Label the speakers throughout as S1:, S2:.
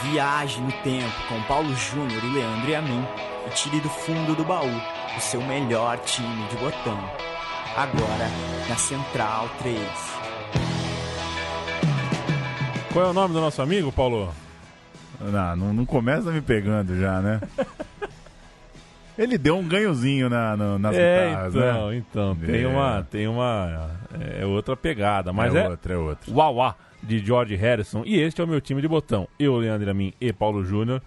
S1: Viaje no tempo com Paulo Júnior e Leandro e a mim e tire do fundo do baú o seu melhor time de botão. Agora na Central 3.
S2: Qual é o nome do nosso amigo, Paulo?
S3: Não começa me pegando já, né? Ele deu um ganhozinho nas guitarras, né?
S2: Então, tem uma outra pegada, mas é
S3: outra.
S2: Uauá, de George Harrison. E este é o meu time de botão. Eu, Leandro Amin e Paulo Júnior,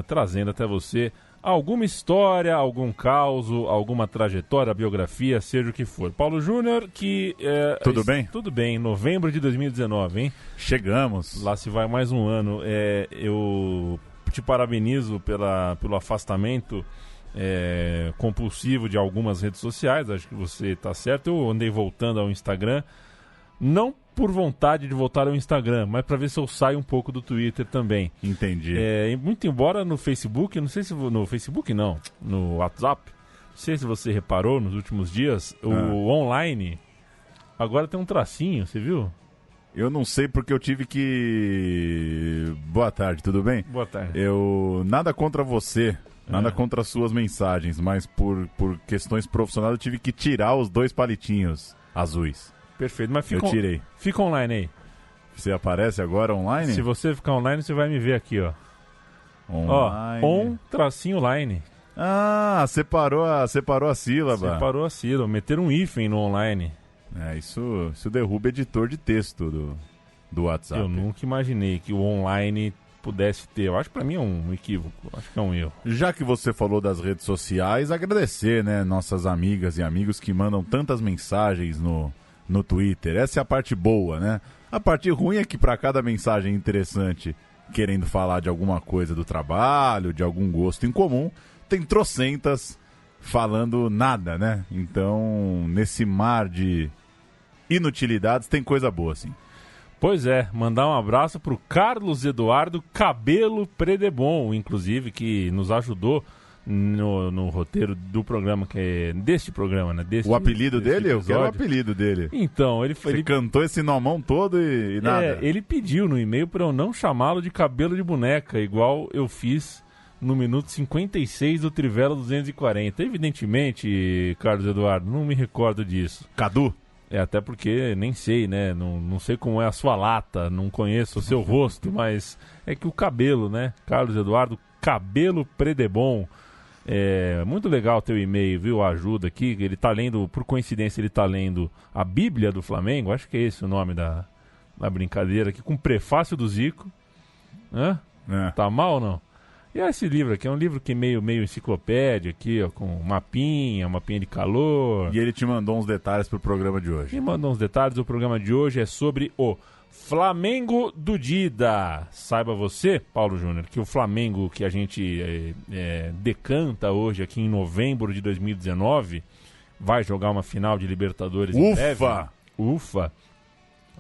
S2: trazendo até você alguma história, algum caos, alguma trajetória, biografia, seja o que for. Paulo Júnior, que...
S3: Tudo bem?
S2: Tudo bem, novembro de 2019, hein?
S3: Chegamos.
S2: Lá se vai mais um ano. Eu te parabenizo pelo afastamento compulsivo de algumas redes sociais. Acho que você está certo. Eu andei voltando ao Instagram, não por vontade de voltar ao Instagram, mas para ver se eu saio um pouco do Twitter também.
S3: Entendi.
S2: Muito embora no Facebook, não sei se no Facebook não, no WhatsApp, não sei se você reparou nos últimos dias, o online agora tem um tracinho, você viu?
S3: Eu não sei porque eu tive que... Boa tarde, tudo bem?
S2: Boa tarde.
S3: Nada contra você, nada contra as suas mensagens, mas por questões profissionais eu tive que tirar os 2 palitinhos azuis.
S2: Perfeito, mas
S3: eu tirei.
S2: Fica online aí.
S3: Você aparece agora online?
S2: Se você ficar online, você vai me ver aqui, ó.
S3: Online.
S2: _line.
S3: Ah, separou a sílaba.
S2: Separou a sílaba, meter um hífen no online.
S3: Isso derruba editor de texto do WhatsApp.
S2: Eu nunca imaginei que o online pudesse ter. Eu acho que pra mim é um equívoco, acho que é um erro.
S3: Já que você falou das redes sociais, agradecer, né, nossas amigas e amigos que mandam tantas mensagens no Twitter. Essa é a parte boa, né? A parte ruim é que para cada mensagem interessante, querendo falar de alguma coisa do trabalho, de algum gosto em comum, tem trocentas falando nada, né? Então, nesse mar de inutilidades, tem coisa boa, sim.
S2: Pois é, mandar um abraço pro Carlos Eduardo Cabelo Predebon, inclusive, que nos ajudou no roteiro do programa, deste programa, né?
S3: O apelido dele?
S2: Episódio.
S3: Eu quero o apelido dele.
S2: Então, ele
S3: cantou esse nomão todo e nada.
S2: Ele pediu no e-mail para eu não chamá-lo de cabelo de boneca, igual eu fiz no minuto 56 do Trivela 240. Evidentemente, Carlos Eduardo, não me recordo disso.
S3: Cadu?
S2: Até porque nem sei, né? Não sei como é a sua lata, não conheço o seu rosto, mas é que o cabelo, né? Carlos Eduardo Cabelo Predebon. Muito legal teu e-mail, viu? A ajuda aqui. Ele tá lendo, por coincidência, ele tá lendo a Bíblia do Flamengo. Acho que é esse o nome da brincadeira aqui, com prefácio do Zico. Tá mal ou não? E esse livro aqui é um livro que meio enciclopédia aqui, ó, com mapinha de calor.
S3: E ele te mandou uns detalhes pro programa de hoje.
S2: Me mandou uns detalhes. O programa de hoje é sobre o Flamengo do Dida. Saiba você, Paulo Júnior, que o Flamengo que a gente decanta hoje aqui em novembro de 2019 vai jogar uma final de Libertadores em breve. Ufa!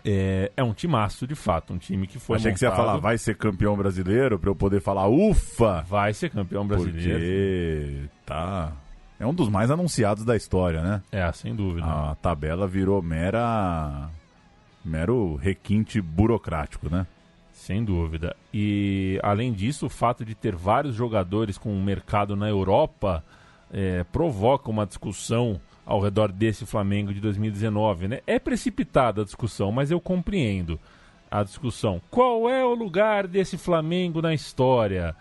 S2: É um timaço, de fato, um time que foi
S3: Achei
S2: montado...
S3: que você ia falar, vai ser campeão brasileiro, pra eu poder falar, ufa!
S2: Vai ser campeão brasileiro.
S3: Porque é um dos mais anunciados da história, né?
S2: Sem dúvida.
S3: A tabela virou mero requinte burocrático, né?
S2: Sem dúvida. E, além disso, o fato de ter vários jogadores com um mercado na Europa provoca uma discussão ao redor desse Flamengo de 2019, né? É precipitada a discussão, mas eu compreendo a discussão. Qual é o lugar desse Flamengo na história?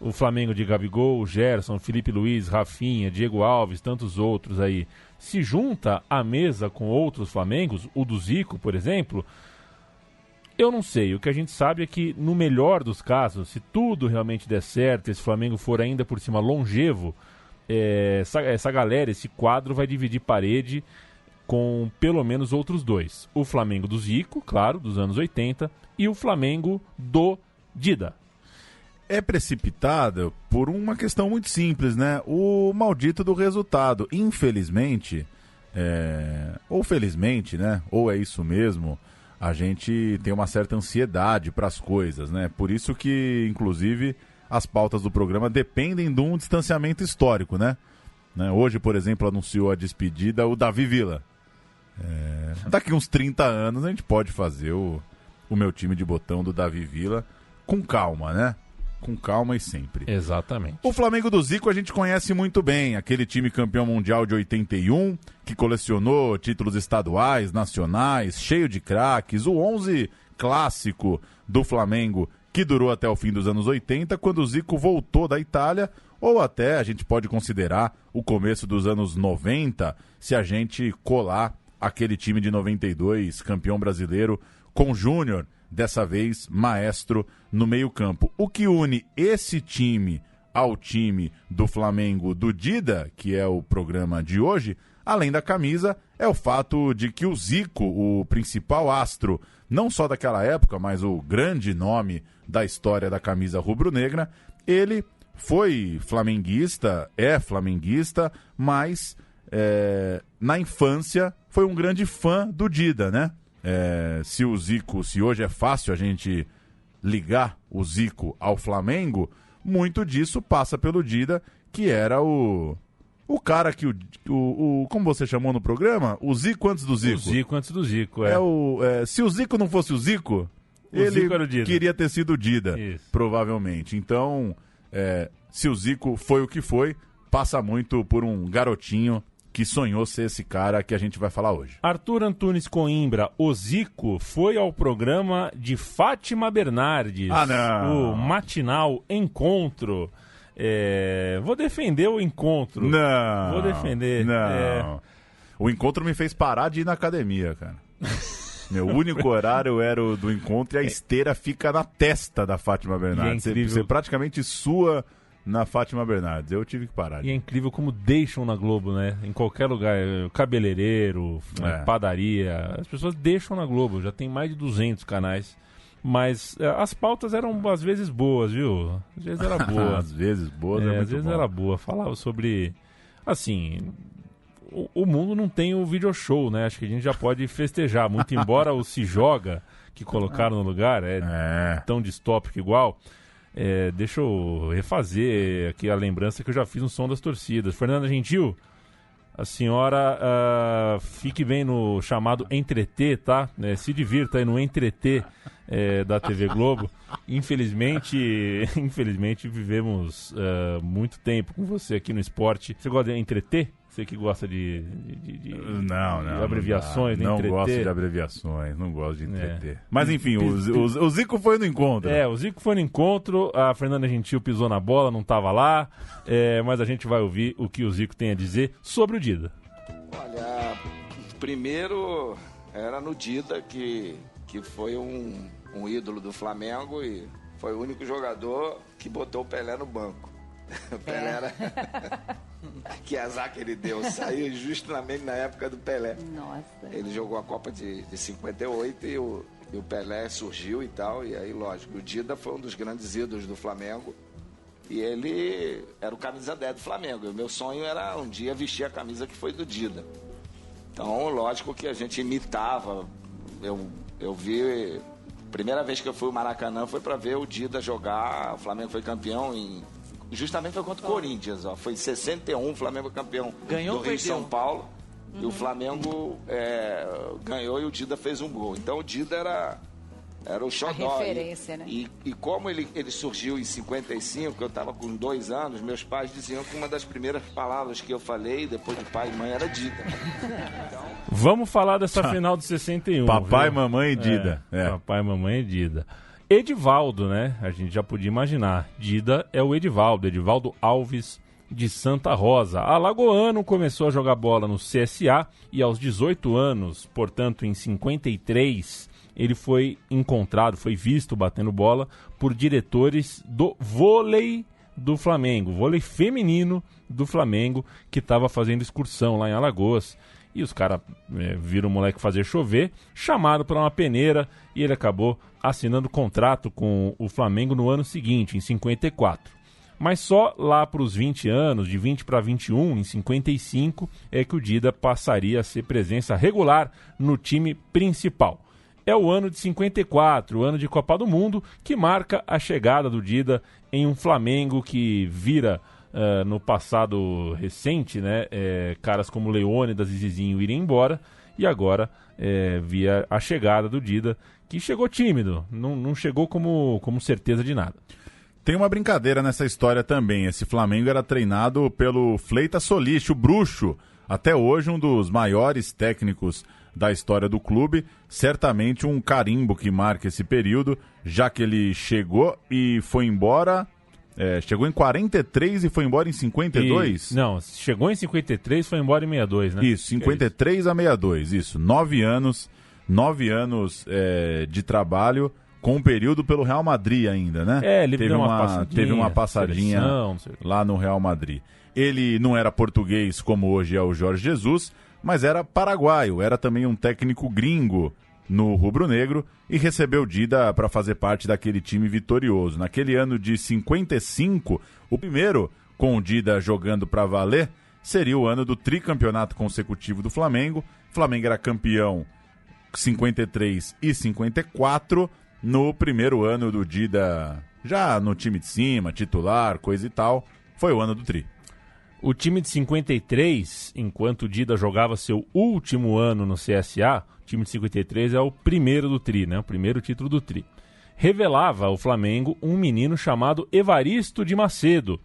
S2: O Flamengo de Gabigol, Gerson, Felipe Luiz, Rafinha, Diego Alves, tantos outros aí, se junta à mesa com outros Flamengos, o do Zico, por exemplo? Eu não sei. O que a gente sabe é que, no melhor dos casos, se tudo realmente der certo, esse Flamengo for ainda por cima longevo, essa galera, esse quadro vai dividir parede com pelo menos outros 2. O Flamengo do Zico, claro, dos anos 80, e o Flamengo do Dida.
S3: É precipitado por uma questão muito simples, né? O maldito do resultado. Infelizmente, ou felizmente, né? Ou é isso mesmo, a gente tem uma certa ansiedade para as coisas, né? Por isso que, inclusive, as pautas do programa dependem de um distanciamento histórico, né? Hoje, por exemplo, anunciou a despedida o Davi Villa. Daqui uns 30 anos a gente pode fazer o meu time de botão do Davi Villa com calma, né? Com calma e sempre.
S2: Exatamente.
S3: O Flamengo do Zico a gente conhece muito bem, aquele time campeão mundial de 81, que colecionou títulos estaduais, nacionais, cheio de craques, o 11 clássico do Flamengo, que durou até o fim dos anos 80, quando o Zico voltou da Itália, ou até a gente pode considerar o começo dos anos 90, se a gente colar aquele time de 92, campeão brasileiro, com Júnior, dessa vez maestro no meio-campo. O que une esse time ao time do Flamengo do Dida, que é o programa de hoje, além da camisa, é o fato de que o Zico, o principal astro, não só daquela época, mas o grande nome da história da camisa rubro-negra, ele foi flamenguista, é flamenguista, mas na infância foi um grande fã do Dida, né? Se hoje é fácil a gente ligar o Zico ao Flamengo, muito disso passa pelo Dida, que era o cara que como você chamou no programa? O Zico antes do Zico.
S2: O Zico antes do Zico,
S3: se o Zico não fosse o Zico, ele queria ter sido o Dida, provavelmente. Então, se o Zico foi o que foi, passa muito por um garotinho que sonhou ser esse cara que a gente vai falar hoje.
S2: Arthur Antunes Coimbra, o Zico, foi ao programa de Fátima Bernardes, o matinal Encontro. Vou defender o Encontro.
S3: Não.
S2: Vou defender.
S3: Não. O Encontro me fez parar de ir na academia, cara. Meu único horário era o do Encontro e a esteira fica na testa da Fátima Bernardes. Você praticamente sua na Fátima Bernardes. Eu tive que parar.
S2: E é incrível como deixam na Globo, né? Em qualquer lugar, cabeleireiro, padaria, as pessoas deixam na Globo. Já tem mais de 200 canais. Mas as pautas eram às vezes boas, viu? Às vezes era boa.
S3: Às vezes boas,
S2: às vezes era boa. Falava sobre, assim, o mundo não tem o video show, né? Acho que a gente já pode festejar. Muito embora o Se Joga, que colocaram no lugar, tão distópico igual. Deixa eu refazer aqui a lembrança que eu já fiz no Som das Torcidas. Fernanda Gentil, a senhora fique bem no chamado Entretê, tá? Se divirta aí no Entretê da TV Globo. Infelizmente vivemos muito tempo com você aqui no esporte. Você gosta de entreter? Você que gosta de abreviações,
S3: não
S2: entreter.
S3: gosto de abreviações, não gosto de entreter. Mas enfim, o Zico foi no encontro.
S2: O Zico foi no encontro, a Fernanda Gentil pisou na bola, não estava lá, mas a gente vai ouvir o que o Zico tem a dizer sobre o Dida.
S4: Olha, primeiro era no Dida que foi um ídolo do Flamengo e foi o único jogador que botou o Pelé no banco. O Pelé era... Que azar que ele deu, saiu justamente na época do Pelé.
S5: Nossa.
S4: Ele jogou a Copa de 58 e o Pelé surgiu e tal, e aí lógico, o Dida foi um dos grandes ídolos do Flamengo e ele era o camisa 10 do Flamengo, e o meu sonho era um dia vestir a camisa que foi do Dida. Então lógico que a gente imitava. Eu vi, primeira vez que eu fui ao Maracanã foi para ver o Dida jogar. O Flamengo foi campeão justamente foi contra o Corinthians, ó. Foi em 61, o Flamengo campeão do Rio e São Paulo. E o Flamengo ganhou e o Dida fez um gol. Então o Dida era o xodó.
S5: A referência, né?
S4: E como ele surgiu em 55, eu estava com 2 anos, meus pais diziam que uma das primeiras palavras que eu falei, depois de pai e mãe, era Dida. Então...
S2: Vamos falar dessa final de 61.
S3: Papai,
S2: viu?
S3: Mamãe e Dida.
S2: Papai, Mamãe e Dida. Edivaldo, né? A gente já podia imaginar. Dida é o Edivaldo Alves de Santa Rosa. Alagoano, começou a jogar bola no CSA e aos 18 anos, portanto em 53, ele foi visto batendo bola por diretores do vôlei do Flamengo, vôlei feminino do Flamengo, que estava fazendo excursão lá em Alagoas. E os caras viram o moleque fazer chover, chamaram para uma peneira e ele acabou assinando contrato com o Flamengo no ano seguinte, em 54. Mas só lá para os 20 anos, de 20 para 21, em 55, é que o Dida passaria a ser presença regular no time principal. É o ano de 54, o ano de Copa do Mundo, que marca a chegada do Dida em um Flamengo que vira... no passado recente, né, caras como Leônidas e Zizinho irem embora, e agora via a chegada do Dida, que chegou tímido, não chegou como certeza de nada.
S3: Tem uma brincadeira nessa história também. Esse Flamengo era treinado pelo Fleitas Solis, o bruxo, até hoje um dos maiores técnicos da história do clube, certamente um carimbo que marca esse período, já que ele chegou e foi embora, chegou em 43 e foi embora em 52?
S2: Não, chegou em 53 e foi embora em 62, né?
S3: Isso, 53 a 62, isso, 9 anos de trabalho, com um período pelo Real Madrid ainda, né?
S2: Ele
S3: teve uma passadinha lá no Real Madrid. Ele não era português como hoje é o Jorge Jesus, mas era paraguaio, era também um técnico gringo no rubro-negro e recebeu Dida para fazer parte daquele time vitorioso. Naquele ano de 55, o primeiro com o Dida jogando para valer, seria o ano do tricampeonato consecutivo do Flamengo. O Flamengo era campeão 53 e 54, no primeiro ano do Dida, já no time de cima, titular, coisa e tal, foi o ano do tri.
S2: O time de 53, enquanto o Dida jogava seu último ano no CSA, o time de 53 é o primeiro do tri, né? O primeiro título do tri. Revelava ao Flamengo um menino chamado Evaristo de Macedo.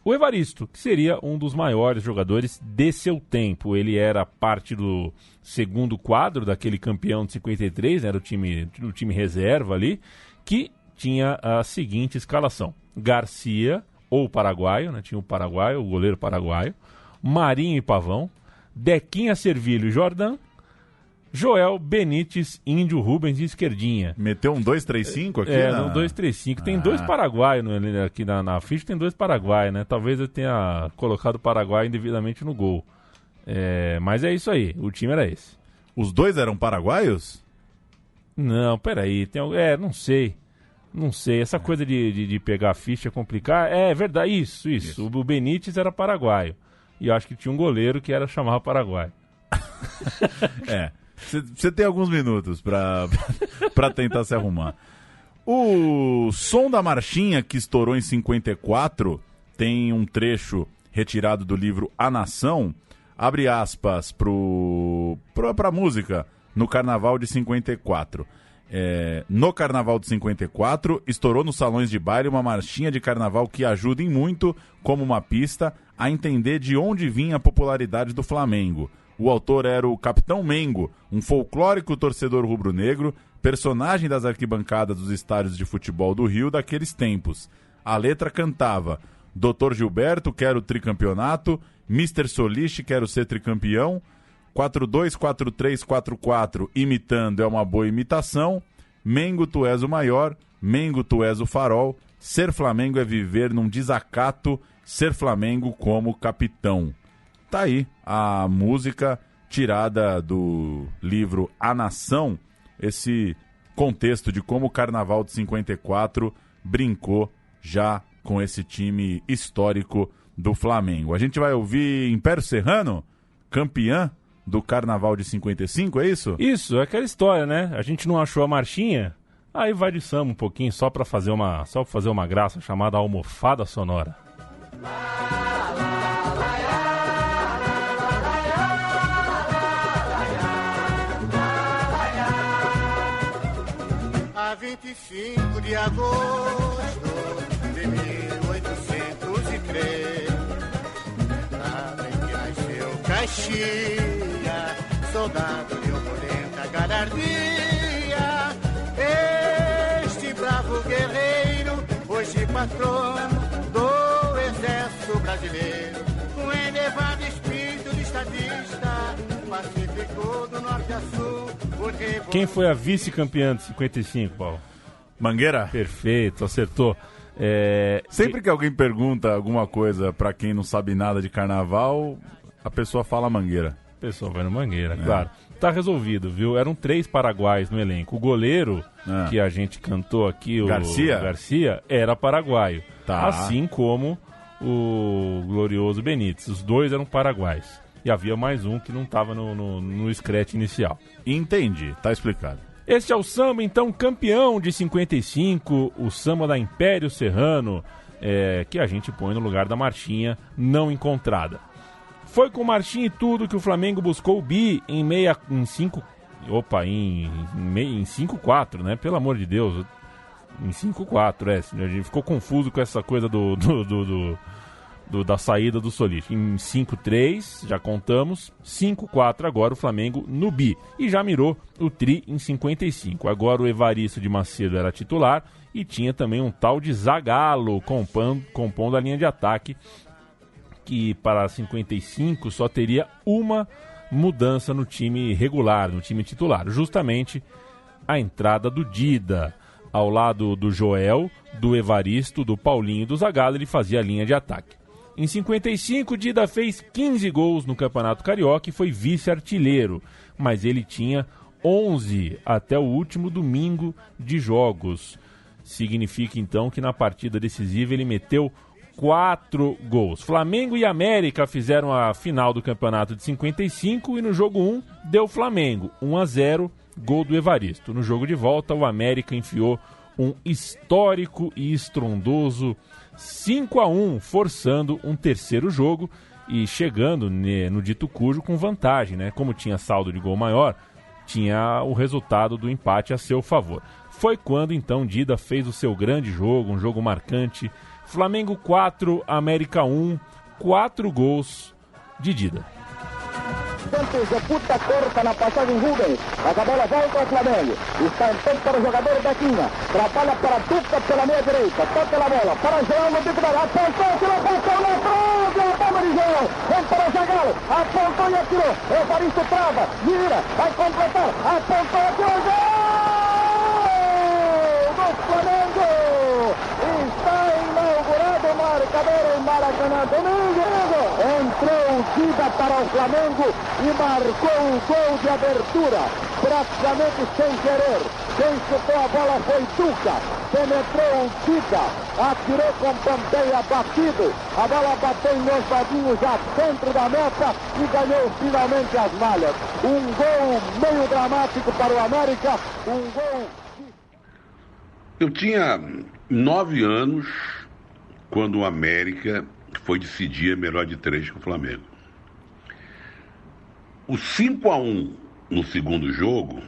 S2: O Evaristo, que seria um dos maiores jogadores de seu tempo. Ele era parte do segundo quadro daquele campeão de 53, né? Era o time reserva ali, que tinha a seguinte escalação. Garcia, ou paraguaio, né? Tinha o paraguaio, o goleiro paraguaio, Marinho e Pavão, Dequinha, Servilho e Jordan, Joel, Benítez, Índio, Rubens e Esquerdinha.
S3: Meteu um 2-3-5 aqui?
S2: Um 2-3-5. Tem dois paraguaios aqui na ficha, tem dois paraguaios, né? Talvez eu tenha colocado o paraguaio indevidamente no gol. Mas é isso aí, o time era esse.
S3: Os dois eram paraguaios?
S2: Não, peraí, não sei. Não sei, essa coisa de pegar a ficha é complicada. É verdade, isso. O Benítez era paraguaio. E eu acho que tinha um goleiro que chamava paraguaio.
S3: Você tem alguns minutos pra tentar se arrumar. O som da marchinha que estourou em 54 tem um trecho retirado do livro A Nação, abre aspas pra música no Carnaval de 54. No Carnaval de 54, estourou nos salões de baile uma marchinha de carnaval que ajuda em muito, como uma pista, a entender de onde vinha a popularidade do Flamengo. O autor era o Capitão Mengo, um folclórico torcedor rubro-negro, personagem das arquibancadas dos estádios de futebol do Rio daqueles tempos. A letra cantava: Dr. Gilberto, quero tricampeonato, Mr. Solis, quero ser tricampeão, 4-2, 4-3, 4-4, imitando é uma boa imitação, Mengo, tu és o maior, Mengo, tu és o farol, ser Flamengo é viver num desacato, ser Flamengo como capitão. Tá aí a música tirada do livro A Nação, esse contexto de como o Carnaval de 54 brincou já com esse time histórico do Flamengo. A gente vai ouvir Império Serrano, campeã do Carnaval de 55, é isso?
S2: Isso, é aquela história, né? A gente não achou a marchinha, aí vai de samba um pouquinho só pra fazer uma graça chamada almofada sonora.
S5: A 25 de agosto de 1803, data em que nasceu Caxias, soldado de opulenta galardia. Este bravo guerreiro, hoje patrono do exército brasileiro, com elevado espírito de estadista, pacificou do norte a sul.
S2: Quem foi a vice-campeã de 55, Paulo?
S3: Mangueira?
S2: Perfeito, acertou.
S3: Sempre que alguém pergunta alguma coisa pra quem não sabe nada de carnaval, a pessoa fala Mangueira.
S2: A pessoa vai no Mangueira, claro. Tá resolvido, viu? Eram 3 paraguaios no elenco. O goleiro que a gente cantou aqui, o Garcia, era paraguaio.
S3: Tá.
S2: Assim como o glorioso Benítez. Os 2 eram paraguaios. E havia mais um que não estava no scratch inicial.
S3: Entendi, tá explicado.
S2: Este é o samba, então, campeão de 55, o samba da Império Serrano, que a gente põe no lugar da marchinha não encontrada. Foi com marchinha e tudo que o Flamengo buscou o bi em Opa, em 5-4, né? Pelo amor de Deus. Em 5-4, a gente ficou confuso com essa coisa da saída do Solís. Em 5-3, já contamos. 5-4 agora o Flamengo no bi. E já mirou o tri em 55. Agora o Evaristo de Macedo era titular e tinha também um tal de Zagallo compondo a linha de ataque, que para 55 só teria uma mudança no time regular, no time titular. Justamente a entrada do Dida. Ao lado do Joel, do Evaristo, do Paulinho e do Zagallo, ele fazia a linha de ataque. Em 55, Dida fez 15 gols no Campeonato Carioca e foi vice-artilheiro, mas ele tinha 11 até o último domingo de jogos. Significa então que na partida decisiva ele meteu 4 gols. Flamengo e América fizeram a final do campeonato de 55 e no jogo 1 deu Flamengo 1-0, gol do Evaristo. No jogo de volta, o América enfiou um histórico e estrondoso 5-1, forçando um terceiro jogo e chegando no dito cujo com vantagem, né? Como tinha saldo de gol maior, tinha o resultado do empate a seu favor. Foi quando então Dida fez o seu grande jogo, um jogo marcante. Flamengo 4, América 1, 4 gols de Dida.
S6: Executa, corta na passagem Rubens, mas a bola volta ao Flamengo, está em tempo para o jogador Bequinha, trabalha para Duca pela meia direita, toca na bola, para João no bico da área, apontou, tirou, passou na frente, a bola de João, vem para o Zagallo, apontou e atirou, Evaristo trava, vira, vai completar, apontou, atirou, gol do Flamengo, está inaugurado o marcador em Maracanã, domingo, entrou o Dida para o Flamengo e marcou um gol de abertura, praticamente sem querer. Quem chutou a bola foi Duca, penetrou o Dida, atirou com Pompeia batido, a bola bateu em meus dadinhos já dentro da meta e ganhou finalmente as malhas. Um gol meio dramático para o América, um gol...
S7: Eu tinha 9 anos quando o América foi decidir a melhor de 3 com o Flamengo. O 5-1 no segundo jogo,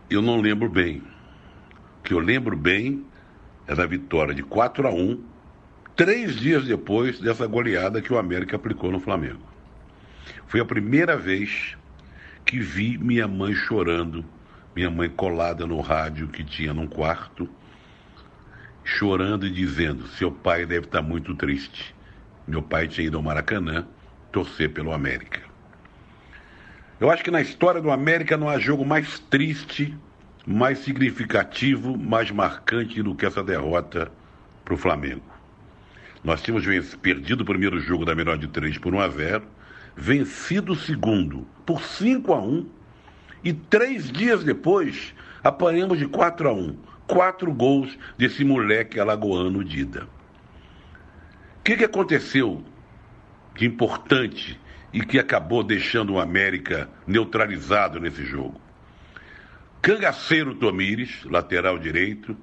S7: eu não lembro bem. O que eu lembro bem é da vitória de 4-1, 3 dias depois dessa goleada que o América aplicou no Flamengo. Foi a primeira vez que vi minha mãe chorando, minha mãe colada no rádio que tinha num quarto, chorando e dizendo: seu pai deve estar muito triste. Meu pai tinha ido ao Maracanã torcer pelo América. Eu acho que na história do América não há jogo mais triste, mais significativo, mais marcante do que essa derrota para o Flamengo. Nós tínhamos perdido o primeiro jogo da melhor de 3 por 1-0, vencido o segundo por 5-1 e 3 dias depois apanhamos de 4-1. 4 gols desse moleque alagoano Dida. O que aconteceu de importante e que acabou deixando o América neutralizado nesse jogo? Cangaceiro Tomires, lateral direito,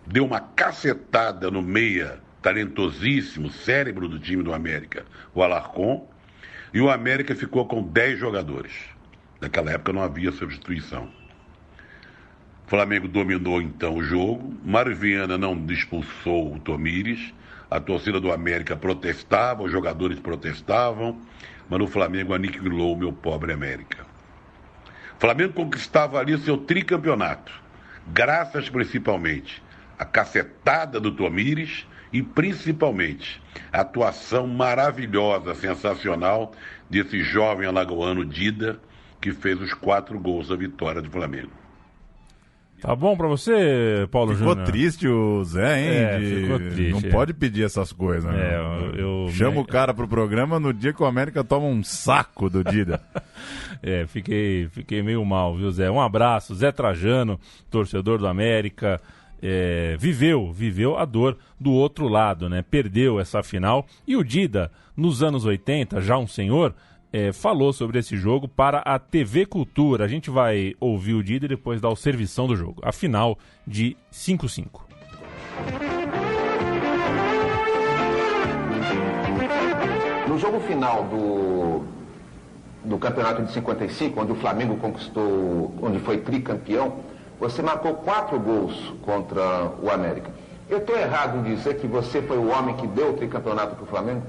S7: deu uma cacetada no meia talentosíssimo, cérebro do time do América, o Alarcón, e o América ficou com 10 jogadores. Naquela época não havia substituição. O Flamengo dominou então o jogo, Mário Viana não expulsou o Tomires, a torcida do América protestava, os jogadores protestavam, mas o Flamengo aniquilou o meu pobre América. O Flamengo conquistava ali seu tricampeonato, graças principalmente à cacetada do Tomires e principalmente à atuação maravilhosa, sensacional desse jovem alagoano Dida, que fez os 4 gols da vitória do Flamengo.
S2: Tá bom pra você, Paulo Júnior?
S3: Ficou triste o Zé, hein?
S2: Ficou triste.
S3: Não pode pedir essas coisas, né? Chama o cara pro programa no dia que o América toma um saco do Dida.
S2: Fiquei meio mal, viu, Zé? Um abraço, Zé Trajano, torcedor do América. Viveu a dor do outro lado, né? Perdeu essa final. E o Dida, nos anos 80, já um senhor, falou sobre esse jogo para a TV Cultura. A gente vai ouvir o Dida e depois dar o servição do jogo. A final de 5-5.
S8: No jogo final do campeonato de 55, onde o Flamengo conquistou, onde foi tricampeão, você marcou 4 gols contra o América. Eu estou errado em dizer que você foi o homem que deu o tricampeonato para o Flamengo?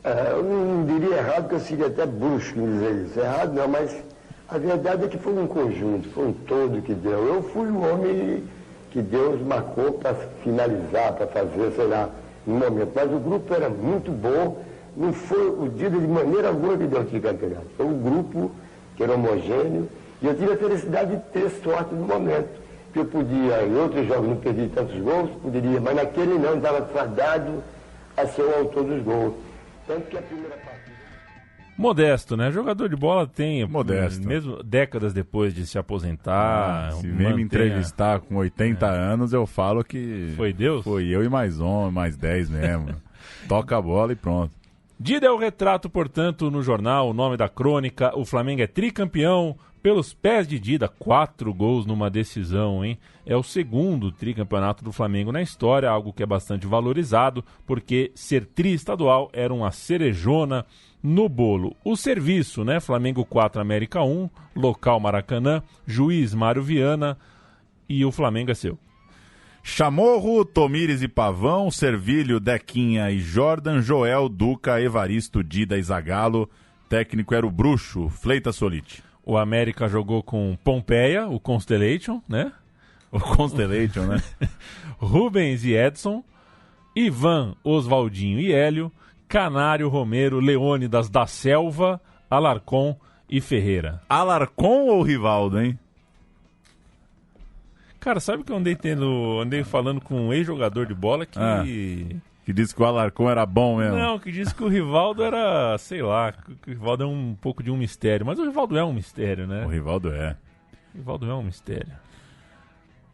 S9: Eu não diria errado, porque eu seria até brusco em dizer isso. Errado não, mas a verdade é que foi um conjunto, foi um todo que deu. Eu fui o homem que Deus marcou para finalizar, para fazer, sei lá, no momento. Mas o grupo era muito bom, não foi o Dida de maneira alguma que deu o tricampeonato. Foi um grupo que era homogêneo e eu tive a felicidade de ter sorte no momento. Que eu podia, em outros jogos não perdi tantos gols, poderia, mas naquele não, estava fadado a ser o autor dos gols. Tanto que a primeira partida...
S2: Modesto, né? Jogador de bola tem,
S3: modesto,
S2: mesmo décadas depois de se aposentar.
S3: Se vem me entrevistar com 80 anos, eu falo que...
S2: Foi Deus?
S3: Foi eu e mais 10 mesmo. Toca a bola e pronto.
S2: Dida é o retrato, portanto, no jornal, o nome da crônica. O Flamengo é tricampeão pelos pés de Dida. 4 gols numa decisão, hein? É o segundo tricampeonato do Flamengo na história, algo que é bastante valorizado, porque ser tri-estadual era uma cerejona no bolo. O serviço, né? Flamengo 4, América 1, local Maracanã, juiz Mário Viana, e o Flamengo é seu.
S3: Chamorro, Tomires e Pavão, Servilho, Dequinha e Jordan, Joel, Duca, Evaristo, Dida e Zagallo. Técnico era o Bruxo, Fleitas Solite.
S2: O América jogou com Pompeia, o Constellation, né?
S3: O Constellation, né?
S2: Rubens e Edson, Ivan, Oswaldinho e Hélio, Canário, Romero, Leônidas da Selva, Alarcon e Ferreira.
S3: Alarcon ou Rivaldo, hein?
S2: Cara, sabe que eu andei falando com um ex-jogador de bola que...
S3: Que disse que o Alarcon era bom mesmo.
S2: Não, que disse que o Rivaldo era, sei lá, que o Rivaldo é um pouco de um mistério. Mas o Rivaldo é um mistério, né?
S3: O Rivaldo é.
S2: O Rivaldo é um mistério.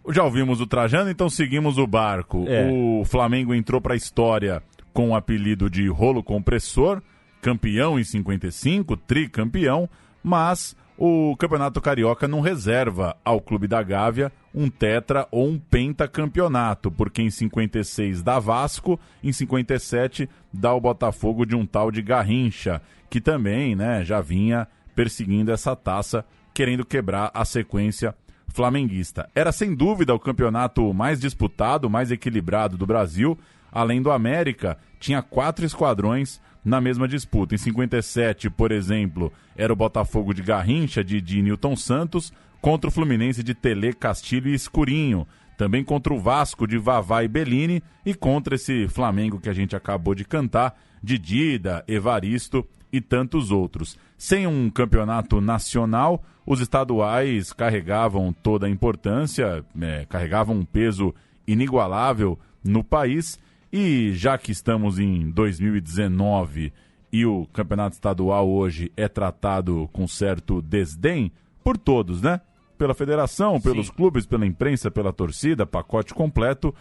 S3: Já ouvimos o Trajano, então seguimos o barco. O Flamengo entrou para a história com o apelido de Rolo Compressor, campeão em 55, tricampeão, mas o Campeonato Carioca não reserva ao Clube da Gávea um tetra ou um pentacampeonato, porque em 56 dá Vasco, em 57 dá o Botafogo de um tal de Garrincha, que também, né, já vinha perseguindo essa taça, querendo quebrar a sequência flamenguista. Era sem dúvida o campeonato mais disputado, mais equilibrado do Brasil. Além do América, tinha 4 esquadrões na mesma disputa. Em 57, por exemplo, era o Botafogo de Garrincha, de Newton Santos, contra o Fluminense de Tele, Castilho e Escurinho. Também contra o Vasco de Vavá e Bellini e contra esse Flamengo que a gente acabou de cantar, de Dida, Evaristo e tantos outros. Sem um campeonato nacional, os estaduais carregavam toda a importância, carregavam um peso inigualável no país. E já que estamos em 2019 e o campeonato estadual hoje é tratado com certo desdém por todos, né? Pela federação, pelos clubes, pela imprensa, pela torcida, pacote completo,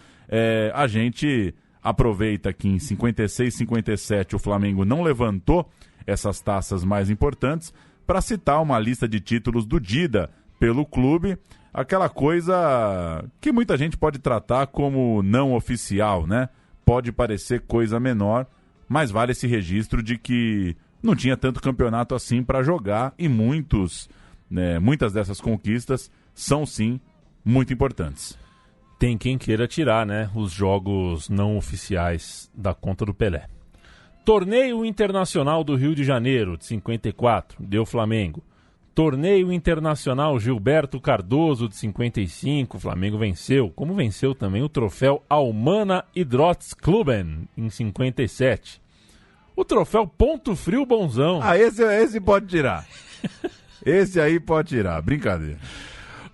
S3: a gente aproveita que em 56, 57 o Flamengo não levantou essas taças mais importantes para citar uma lista de títulos do Dida pelo clube, aquela coisa que muita gente pode tratar como não oficial, né? Pode parecer coisa menor, mas vale esse registro de que não tinha tanto campeonato assim para jogar e muitas dessas conquistas são sim muito importantes.
S2: Tem quem queira tirar, né, os jogos não oficiais da conta do Pelé. Torneio Internacional do Rio de Janeiro, de 54, deu Flamengo. Torneio Internacional Gilberto Cardoso, de 55, o Flamengo venceu. Como venceu também o troféu Almana Idrottsklubben, em 57. O troféu Ponto Frio Bonzão.
S3: Esse pode tirar. Esse aí pode tirar, brincadeira.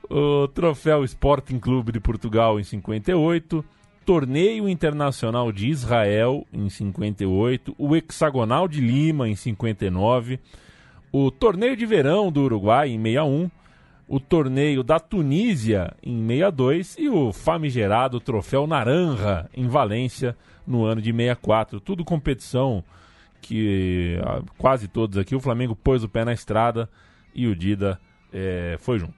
S2: O troféu Sporting Clube de Portugal, em 58. Torneio Internacional de Israel, em 58. O Hexagonal de Lima, em 59. O Torneio de Verão do Uruguai, em 61, o Torneio da Tunísia, em 62, e o famigerado Troféu Naranja, em Valência, no ano de 64. Tudo competição que quase todos aqui, o Flamengo pôs o pé na estrada e o Dida foi junto.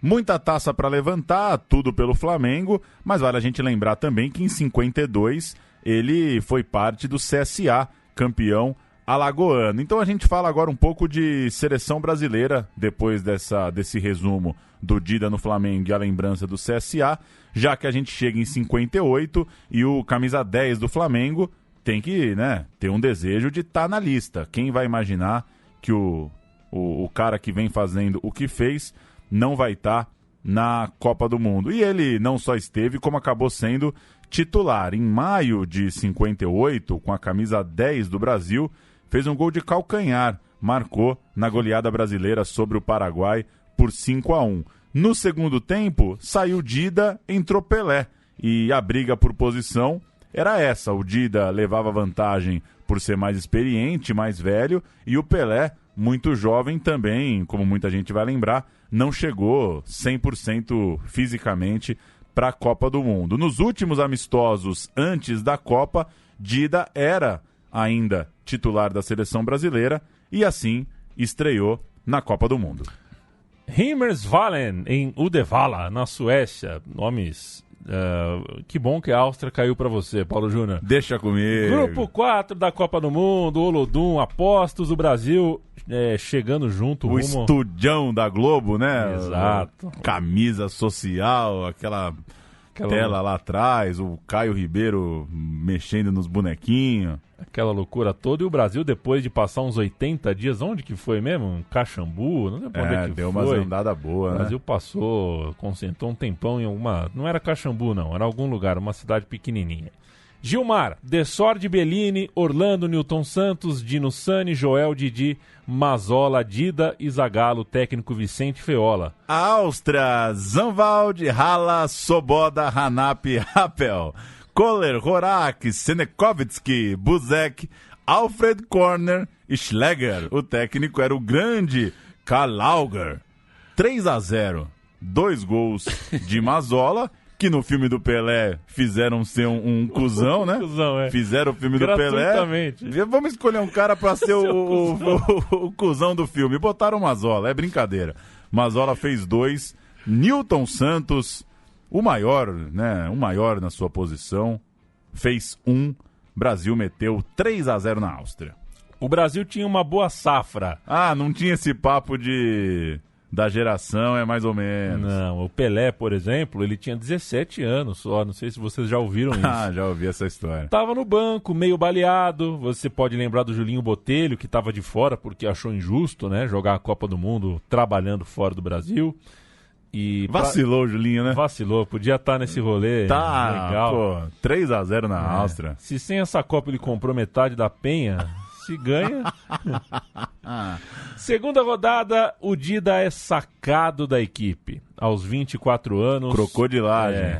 S3: Muita taça para levantar, tudo pelo Flamengo, mas vale a gente lembrar também que em 52 ele foi parte do CSA, campeão alagoano. Então a gente fala agora um pouco de seleção brasileira, depois desse resumo do Dida no Flamengo e a lembrança do CSA, já que a gente chega em 58 e o camisa 10 do Flamengo tem que, né, ter um desejo de estar na lista. Quem vai imaginar que o cara que vem fazendo o que fez não vai estar na Copa do Mundo? E ele não só esteve, como acabou sendo titular. Em maio de 58, com a camisa 10 do Brasil, fez um gol de calcanhar, marcou na goleada brasileira sobre o Paraguai por 5-1. No segundo tempo, saiu Dida, entrou Pelé, e a briga por posição era essa. O Dida levava vantagem por ser mais experiente, mais velho, e o Pelé, muito jovem também, como muita gente vai lembrar, não chegou 100% fisicamente para a Copa do Mundo. Nos últimos amistosos antes da Copa, Dida era ainda titular da seleção brasileira e assim estreou na Copa do Mundo.
S2: Himmersvallen, em Uddevalla, na Suécia. Nomes... que bom que a Áustria caiu para você, Paulo Júnior.
S3: Deixa comigo.
S2: Grupo 4 da Copa do Mundo, Olodum, Apostos, o Brasil chegando junto.
S3: O estudão da Globo, né?
S2: Exato.
S3: Camisa social, aquela tela lá atrás, o Caio Ribeiro mexendo nos bonequinhos.
S2: Aquela loucura toda. E o Brasil, depois de passar uns 80 dias, onde que foi mesmo? Caxambu? Não sei pra onde é que
S3: deu
S2: foi.
S3: Uma andada boa,
S2: né? O Brasil passou, concentrou um tempão em alguma... Não era Caxambu, não. Era algum lugar, uma cidade pequenininha. Gilmar, Dessordi, Bellini, Orlando, Newton Santos, Dino Sani, Joel, Didi, Mazola, Dida e Zagallo, técnico Vicente Feola.
S3: Áustria, Zandvoort, Hala, Soboda, Hanap, Rappel, Kohler, Horak, Senekovitsky, Buzek, Alfred Korner e Schläger. O técnico era o grande Karl Lauger. 3-0, 2 gols de Mazola, que no filme do Pelé fizeram ser um cuzão, né? Fizeram o filme do Pelé. Vamos escolher um cara pra ser o cuzão do filme. Botaram o Mazola, é brincadeira. Mazola fez 2. Newton Santos, o maior, né? O maior na sua posição, fez 1. Brasil meteu 3-0 na Áustria.
S2: O Brasil tinha uma boa safra.
S3: Não tinha esse papo da geração, é mais ou menos.
S2: Não, o Pelé, por exemplo, ele tinha 17 anos só, não sei se vocês já ouviram isso.
S3: Já ouvi essa história.
S2: Tava no banco, meio baleado, você pode lembrar do Julinho Botelho, que tava de fora porque achou injusto, né, jogar a Copa do Mundo trabalhando fora do Brasil.
S3: Vacilou o Julinho, né?
S2: Vacilou, podia estar nesse rolê legal.
S3: Pô, 3-0 na Áustria.
S2: Se sem essa Copa ele comprou metade da penha... Se ganha. Segunda rodada, o Dida é sacado da equipe. Aos 24 anos.
S3: Crocodilagem.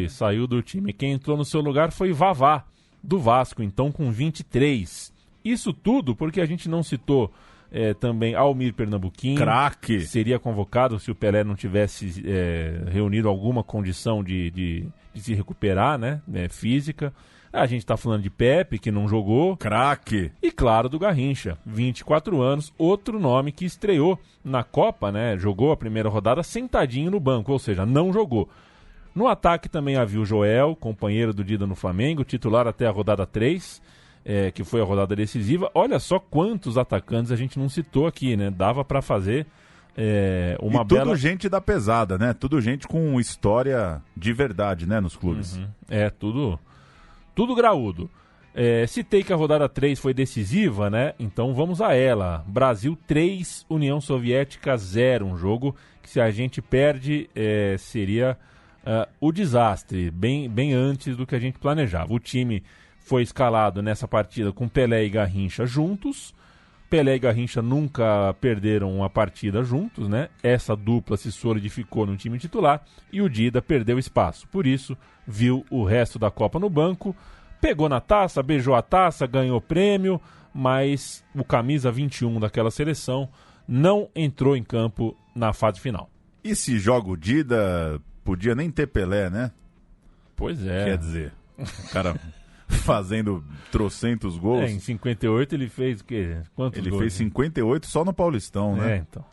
S2: Saiu do time. Quem entrou no seu lugar foi Vavá, do Vasco, então com 23. Isso tudo porque a gente não citou também Almir Pernambuquinho.
S3: Craque.
S2: Seria convocado se o Pelé não tivesse reunido alguma condição de se recuperar, né? Física. A gente tá falando de Pepe, que não jogou.
S3: Craque.
S2: E claro, do Garrincha, 24 anos, outro nome que estreou na Copa, né? Jogou a primeira rodada sentadinho no banco, ou seja, não jogou. No ataque também havia o Joel, companheiro do Dida no Flamengo, titular até a rodada 3, que foi a rodada decisiva. Olha só quantos atacantes a gente não citou aqui, né? Dava pra fazer uma bela...
S3: tudo gente da pesada, né? Tudo gente com história de verdade, né? Nos clubes.
S2: Tudo graúdo. Citei que a rodada 3 foi decisiva, né? Então vamos a ela. Brasil 3, União Soviética 0. Um jogo que, se a gente perde, seria o desastre, bem antes do que a gente planejava. O time foi escalado nessa partida com Pelé e Garrincha juntos. Pelé e Garrincha nunca perderam uma partida juntos, né? Essa dupla se solidificou no time titular e o Dida perdeu espaço. Por isso, viu o resto da Copa no banco, pegou na taça, beijou a taça, ganhou prêmio, mas o camisa 21 daquela seleção não entrou em campo na fase final.
S3: E se joga o Dida, podia nem ter Pelé, né?
S2: Pois é.
S3: Quer dizer, o cara... fazendo trocentos gols.
S2: Em 58 ele fez o quê? Quantos gols?
S3: Ele fez 58 só no Paulistão, né?
S2: Então.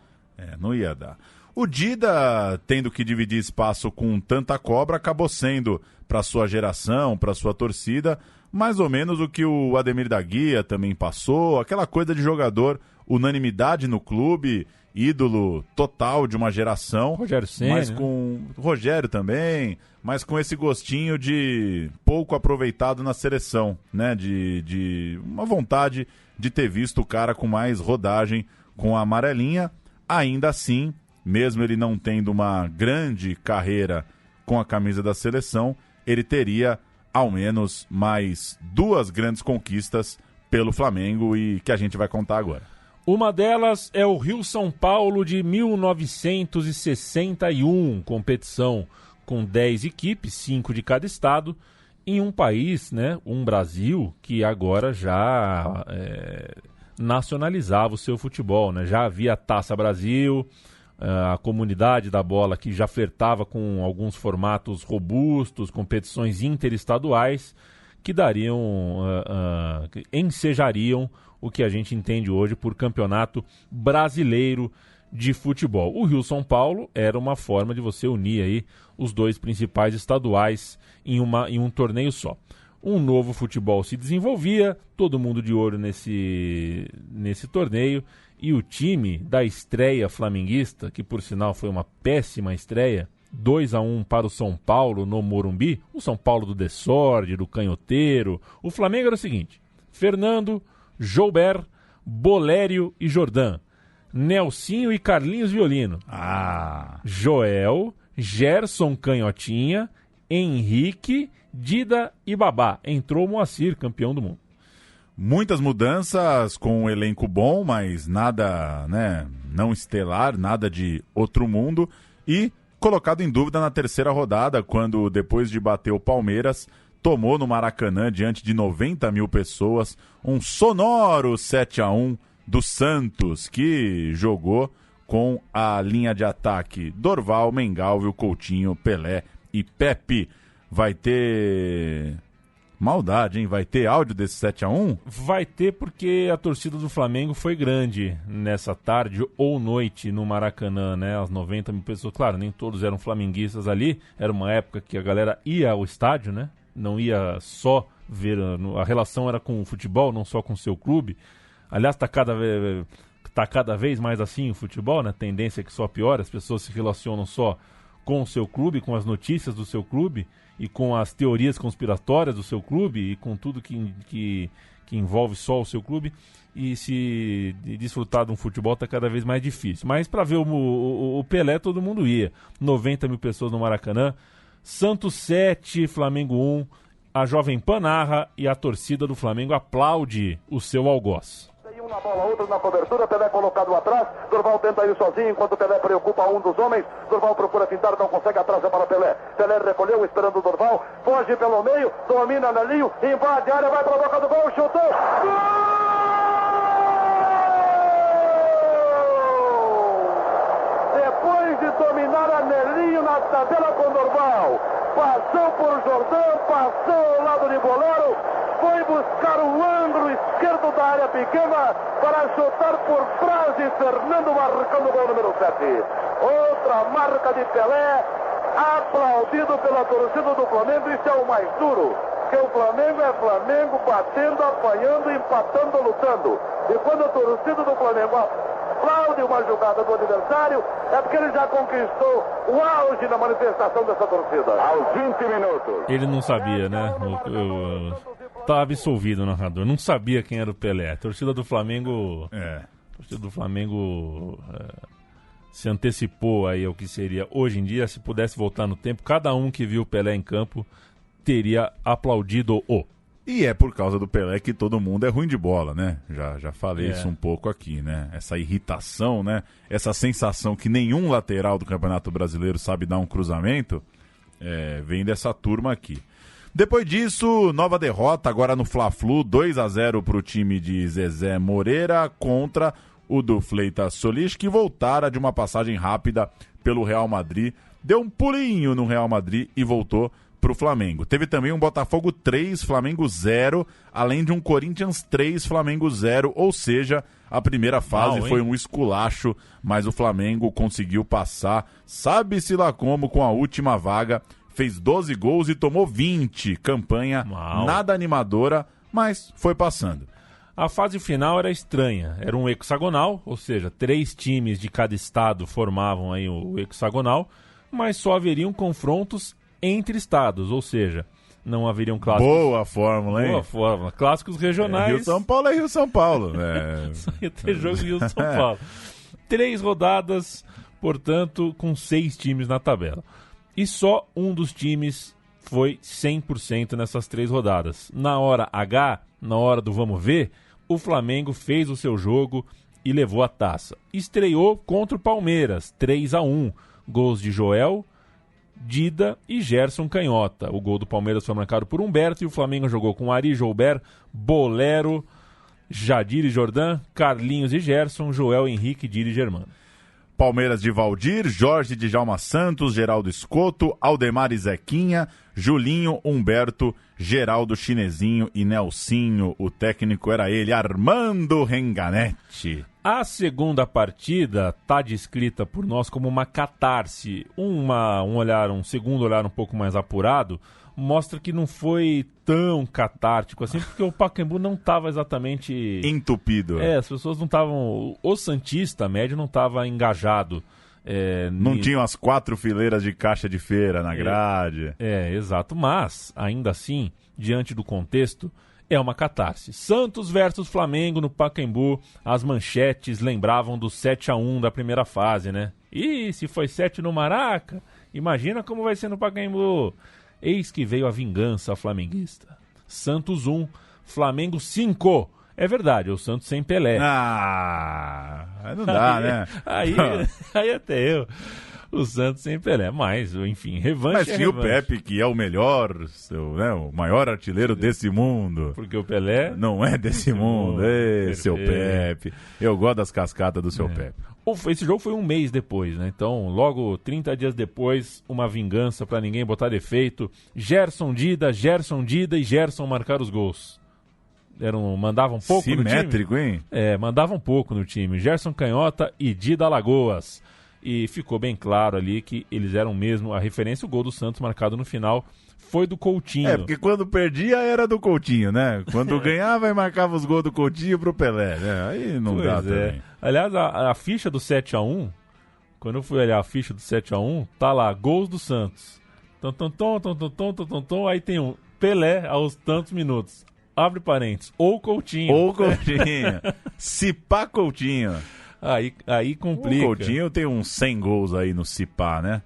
S3: Não ia dar. O Dida, tendo que dividir espaço com tanta cobra, acabou sendo, para sua geração, para sua torcida, mais ou menos o que o Ademir da Guia também passou, aquela coisa de jogador, unanimidade no clube, ídolo total de uma geração.
S2: Rogério Ceni,
S3: mas com Rogério também, mas com esse gostinho de pouco aproveitado na seleção, né? De uma vontade de ter visto o cara com mais rodagem com a amarelinha. Ainda assim, mesmo ele não tendo uma grande carreira com a camisa da seleção, ele teria ao menos mais 2 grandes conquistas pelo Flamengo e que a gente vai contar agora.
S2: Uma delas é o Rio-São Paulo de 1961, competição com 10 equipes, 5 de cada estado, em um país, né, um Brasil, que agora já nacionalizava o seu futebol, né? Já havia a Taça Brasil, a comunidade da bola que já flertava com alguns formatos robustos, competições interestaduais, que dariam, que ensejariam o que a gente entende hoje por Campeonato Brasileiro de Futebol. O Rio-São Paulo era uma forma de você unir aí os 2 principais estaduais em um torneio só. Um novo futebol se desenvolvia, todo mundo de olho nesse torneio, e o time da estreia flamenguista, que por sinal foi uma péssima estreia, 2-1 para o São Paulo no Morumbi, o São Paulo do Desorde, do Canhoteiro. O Flamengo era o seguinte: Fernando, Joubert, Bolério e Jordan, Nelsinho e Carlinhos Violino, Joel, Gerson Canhotinha, Henrique, Dida e Babá. Entrou o Moacir, campeão do mundo.
S3: Muitas mudanças com um elenco bom, mas nada, né, não estelar, nada de outro mundo. E colocado em dúvida na terceira rodada, quando depois de bater o Palmeiras, tomou no Maracanã, diante de 90 mil pessoas, um sonoro 7-1 do Santos, que jogou com a linha de ataque Dorval, Mengalvio, Coutinho, Pelé e Pepe. Vai ter maldade, hein? Vai ter áudio desse 7-1?
S2: Vai ter, porque a torcida do Flamengo foi grande nessa tarde ou noite no Maracanã, né? As 90 mil pessoas. Claro, nem todos eram flamenguistas ali. Era uma época que a galera ia ao estádio, né? Não ia só ver... A relação era com o futebol, não só com o seu clube. Aliás, tá cada vez mais assim o futebol, né? A tendência é que só piora. As pessoas se relacionam só com o seu clube, com as notícias do seu clube e com as teorias conspiratórias do seu clube e com tudo que envolve só o seu clube, e se desfrutar de um futebol está cada vez mais difícil. Mas para ver o Pelé todo mundo ia. 90 mil pessoas no Maracanã, Santos 7, Flamengo 1, a Jovem Pan narra e a torcida do Flamengo aplaude o seu algoz.
S6: Um na bola, outro na cobertura, Pelé colocado atrás, Dorval tenta ir sozinho, enquanto Pelé preocupa um dos homens, Dorval procura fintar, não consegue, atrás para Pelé, Pelé recolheu, esperando o Dorval, foge pelo meio, domina Nelinho, invade a área, vai para a boca do gol, chutou, gol! Depois de dominar a Nelinho na tabela com Dorval, passou por Jordão, passou ao lado de Bolero, foi buscar o ângulo esquerdo da área pequena para chutar por trás de Fernando, marcando o gol número 7. Outra marca de Pelé, aplaudido pela torcida do Flamengo. Isso é o mais duro, que o Flamengo é Flamengo, batendo, apanhando, empatando, lutando. E quando a torcida do Flamengo aplaude uma jogada do adversário, é porque ele já conquistou o auge na manifestação dessa torcida. Aos 20 minutos.
S2: Ele não sabia, né? Tá absolvido o narrador. Não sabia quem era o Pelé. A torcida do Flamengo... se antecipou aí ao que seria hoje em dia. Se pudesse voltar no tempo, cada um que viu o Pelé em campo teria aplaudido-o.
S3: E é por causa do Pelé que todo mundo é ruim de bola, né? Já falei isso um pouco aqui, né? Essa irritação, né? Essa sensação que nenhum lateral do Campeonato Brasileiro sabe dar um cruzamento, vem dessa turma aqui. Depois disso, nova derrota agora no Fla-Flu, 2-0 para o time de Zezé Moreira contra o do Fleitas Solis, que voltara de uma passagem rápida pelo Real Madrid, deu um pulinho no Real Madrid e voltou pro Flamengo. Teve também um Botafogo 3, Flamengo 0, além de um Corinthians 3, Flamengo 0, ou seja, a primeira fase foi um esculacho, mas o Flamengo conseguiu passar, sabe-se lá como, com a última vaga, fez 12 gols e tomou 20. Campanha nada animadora, mas foi passando.
S2: A fase final era estranha, era um hexagonal, ou seja, 3 times de cada estado formavam aí o hexagonal, mas só haveriam confrontos entre estados, ou seja, não haveriam clássicos...
S3: Boa fórmula, hein?
S2: Boa fórmula. Clássicos regionais...
S3: Rio-São Paulo é Rio-São Paulo.
S2: Só ia ter jogo Rio-São Paulo. 3 rodadas, portanto, com 6 times na tabela. E só um dos times foi 100% nessas 3 rodadas. Na hora H, na hora do vamos ver, o Flamengo fez o seu jogo e levou a taça. Estreou contra o Palmeiras, 3-1. Gols de Joel, Dida e Gerson Canhota. O gol do Palmeiras foi marcado por Humberto e o Flamengo jogou com Ari, Joubert, Bolero, Jadir e Jordan, Carlinhos e Gerson, Joel, Henrique, Dida e Germano.
S3: Palmeiras de Valdir, Jorge de Djalma Santos, Geraldo Escoto, Aldemar e Zequinha, Julinho, Humberto, Geraldo Chinesinho e Nelsinho. O técnico era ele, Armando Renganetti.
S2: A segunda partida está descrita por nós como uma catarse. Um segundo olhar um pouco mais apurado mostra que não foi tão catártico assim, porque o Pacaembu não estava exatamente...
S3: entupido.
S2: As pessoas não estavam... O santista médio não estava engajado.
S3: Não tinham as 4 fileiras de caixa de feira na grade.
S2: Exato. Mas, ainda assim, diante do contexto, é uma catarse. Santos versus Flamengo no Pacaembu. As manchetes lembravam do 7-1 da primeira fase, né? E se foi 7 no Maraca, imagina como vai ser no Pacaembu. Eis que veio a vingança flamenguista. Santos 1, Flamengo 5. É verdade, o Santos sem Pelé.
S3: Não dá, né?
S2: Aí até eu. O Santos sem Pelé, mas, enfim, revanche.
S3: Mas tinha o Pepe, que é o melhor, o maior artilheiro desse mundo.
S2: Porque o Pelé...
S3: não é desse mundo. Seu Pepe. Eu gosto das cascatas do seu Pepe.
S2: Esse jogo foi um mês depois, né? Então, logo 30 dias depois, uma vingança pra ninguém botar defeito. Gerson Dida e Gerson marcaram os gols. Mandavam pouco
S3: simétrico,
S2: no time.
S3: Hein?
S2: Mandavam pouco no time. Gerson Canhota e Dida Alagoas. E ficou bem claro ali que eles eram mesmo a referência. O gol do Santos marcado no final foi do Coutinho.
S3: Porque quando perdia era do Coutinho, né? Quando ganhava e marcava os gols do Coutinho pro Pelé, né? Aí não dá também.
S2: Aliás, a ficha do 7-1, quando eu fui olhar a ficha do 7-1, tá lá, gols do Santos. Aí tem um Pelé aos tantos minutos. Abre parênteses. Ou Coutinho.
S3: Cipá Coutinho.
S2: Aí complica.
S3: O Coutinho tem uns 100 gols aí no Cipá, né?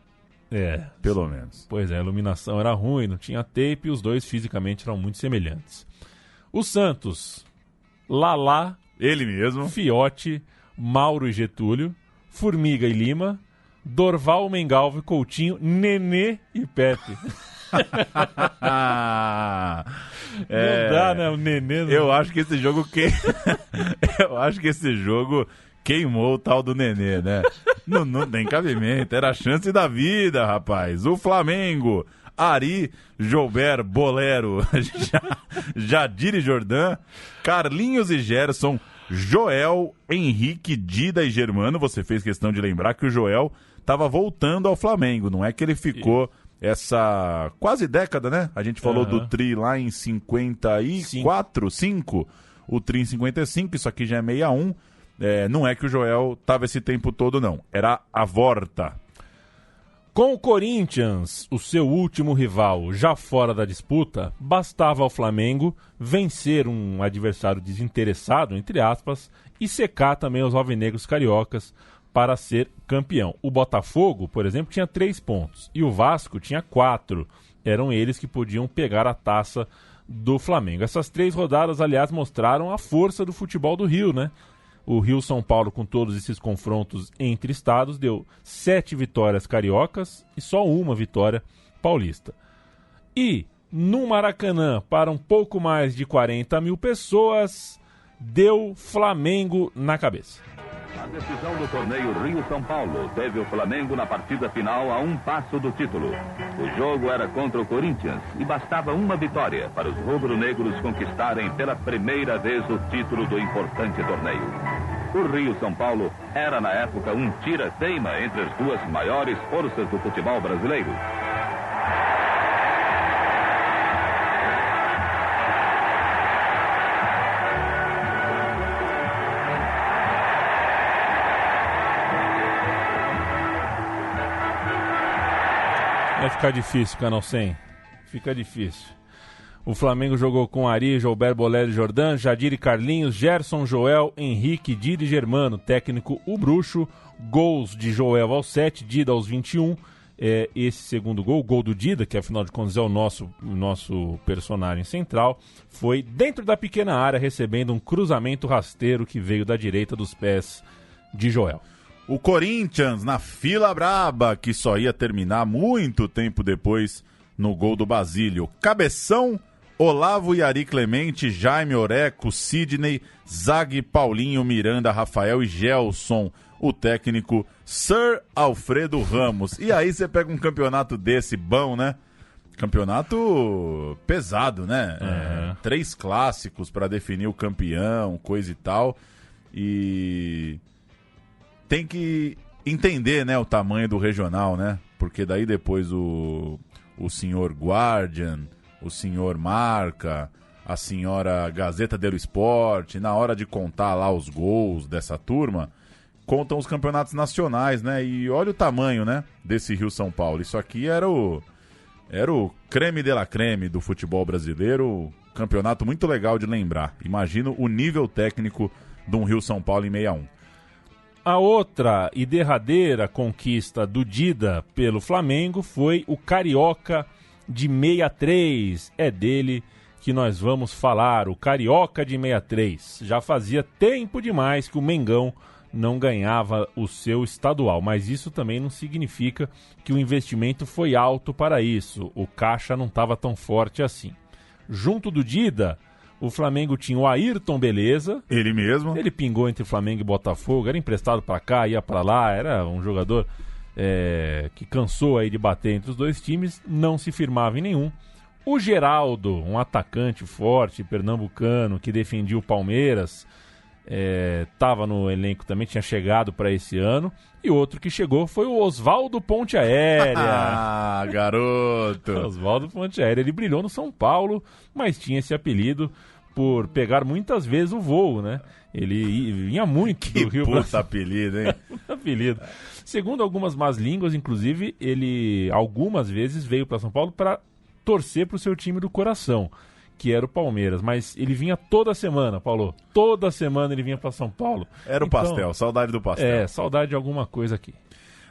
S3: Pelo menos.
S2: Pois é, a iluminação era ruim, não tinha tape e os dois fisicamente eram muito semelhantes. O Santos, Lalá,
S3: ele mesmo,
S2: Fiote, Mauro e Getúlio, Formiga e Lima, Dorval, Mengalvo e Coutinho, Nenê e Pepe. Não dá, né? O Nenê.
S3: Eu acho que esse jogo queimou o tal do Nenê, né? não tem cabimento, era a chance da vida, rapaz. O Flamengo, Ari, Joubert, Bolero, Jadir e Jordan, Carlinhos e Gerson, Joel, Henrique, Dida e Germano. Você fez questão de lembrar que o Joel estava voltando ao Flamengo, não é que ele ficou essa quase década, né? A gente falou do Tri lá em 54, 5, o Tri em 55, isso aqui já é 61. Não é que o Joel estava esse tempo todo, não. Era a volta.
S2: Com o Corinthians, o seu último rival, já fora da disputa, bastava ao Flamengo vencer um adversário desinteressado, entre aspas, e secar também os alvinegros cariocas para ser campeão. O Botafogo, por exemplo, tinha 3 pontos e o Vasco tinha 4. Eram eles que podiam pegar a taça do Flamengo. Essas 3 rodadas, aliás, mostraram a força do futebol do Rio, né? O Rio-São Paulo, com todos esses confrontos entre estados, deu 7 vitórias cariocas e só 1 vitória paulista. E no Maracanã, para um pouco mais de 40 mil pessoas, deu Flamengo na cabeça.
S10: decisão do torneio Rio-São Paulo teve o Flamengo na partida final a um passo do título. O jogo era contra o Corinthians e bastava uma vitória para os rubro-negros conquistarem pela primeira vez o título do importante torneio. O Rio-São Paulo era na época um tira-teima entre as duas maiores forças do futebol brasileiro.
S2: Vai ficar difícil, Canal 100. Fica difícil. O Flamengo jogou com Ari, Gilberto, Bolério, Jordan, Jadir e Carlinhos, Gerson, Joel, Henrique, Dida e Germano. Técnico, o Bruxo. Gols de Joel aos 7, Dida aos 21. Esse segundo gol, o gol do Dida, que afinal de contas é o nosso personagem central, foi dentro da pequena área, recebendo um cruzamento rasteiro que veio da direita dos pés de Joel.
S3: O Corinthians na fila braba, que só ia terminar muito tempo depois no gol do Basílio. Cabeção, Olavo e Ari Clemente, Jaime Oreco, Sidney, Zag, Paulinho, Miranda, Rafael e Gelson. O técnico Sir Alfredo Ramos. E aí você pega um campeonato desse bom, né? Campeonato pesado, né? 3 clássicos para definir o campeão, coisa e tal. E tem que entender, né, o tamanho do regional, né? Porque daí depois o senhor Guardian, o senhor Marca, a senhora Gazeta dello Sport, na hora de contar lá os gols dessa turma, contam os campeonatos nacionais, né? E olha o tamanho, né, desse Rio-São Paulo. Isso aqui era o creme de la creme do futebol brasileiro, campeonato muito legal de lembrar. Imagino o nível técnico de um Rio-São Paulo em 61.
S2: A outra e derradeira conquista do Dida pelo Flamengo foi o Carioca de 63. É dele que nós vamos falar, o Carioca de 63. Já fazia tempo demais que o Mengão não ganhava o seu estadual, mas isso também não significa que o investimento foi alto para isso. O caixa não estava tão forte assim. Junto do Dida, o Flamengo tinha o Ayrton Beleza.
S3: Ele mesmo.
S2: Ele pingou entre Flamengo e Botafogo, era emprestado para cá, ia para lá, era um jogador que cansou aí de bater entre os dois times, não se firmava em nenhum. O Geraldo, um atacante forte, pernambucano, que defendia o Palmeiras, estava no elenco também, tinha chegado para esse ano. E outro que chegou foi o Oswaldo Ponte Aérea.
S3: Ah, garoto!
S2: Oswaldo Ponte Aérea, ele brilhou no São Paulo, mas tinha esse apelido por pegar muitas vezes o voo, né? Ele vinha muito do Rio
S3: Brasil. Puta apelido, hein?
S2: Apelido. Segundo algumas más línguas, inclusive, ele algumas vezes veio para São Paulo para torcer para o seu time do coração, que era o Palmeiras, mas ele vinha toda semana, Paulo. Toda semana ele vinha para São Paulo.
S3: Era o pastel, saudade do pastel.
S2: Saudade de alguma coisa aqui.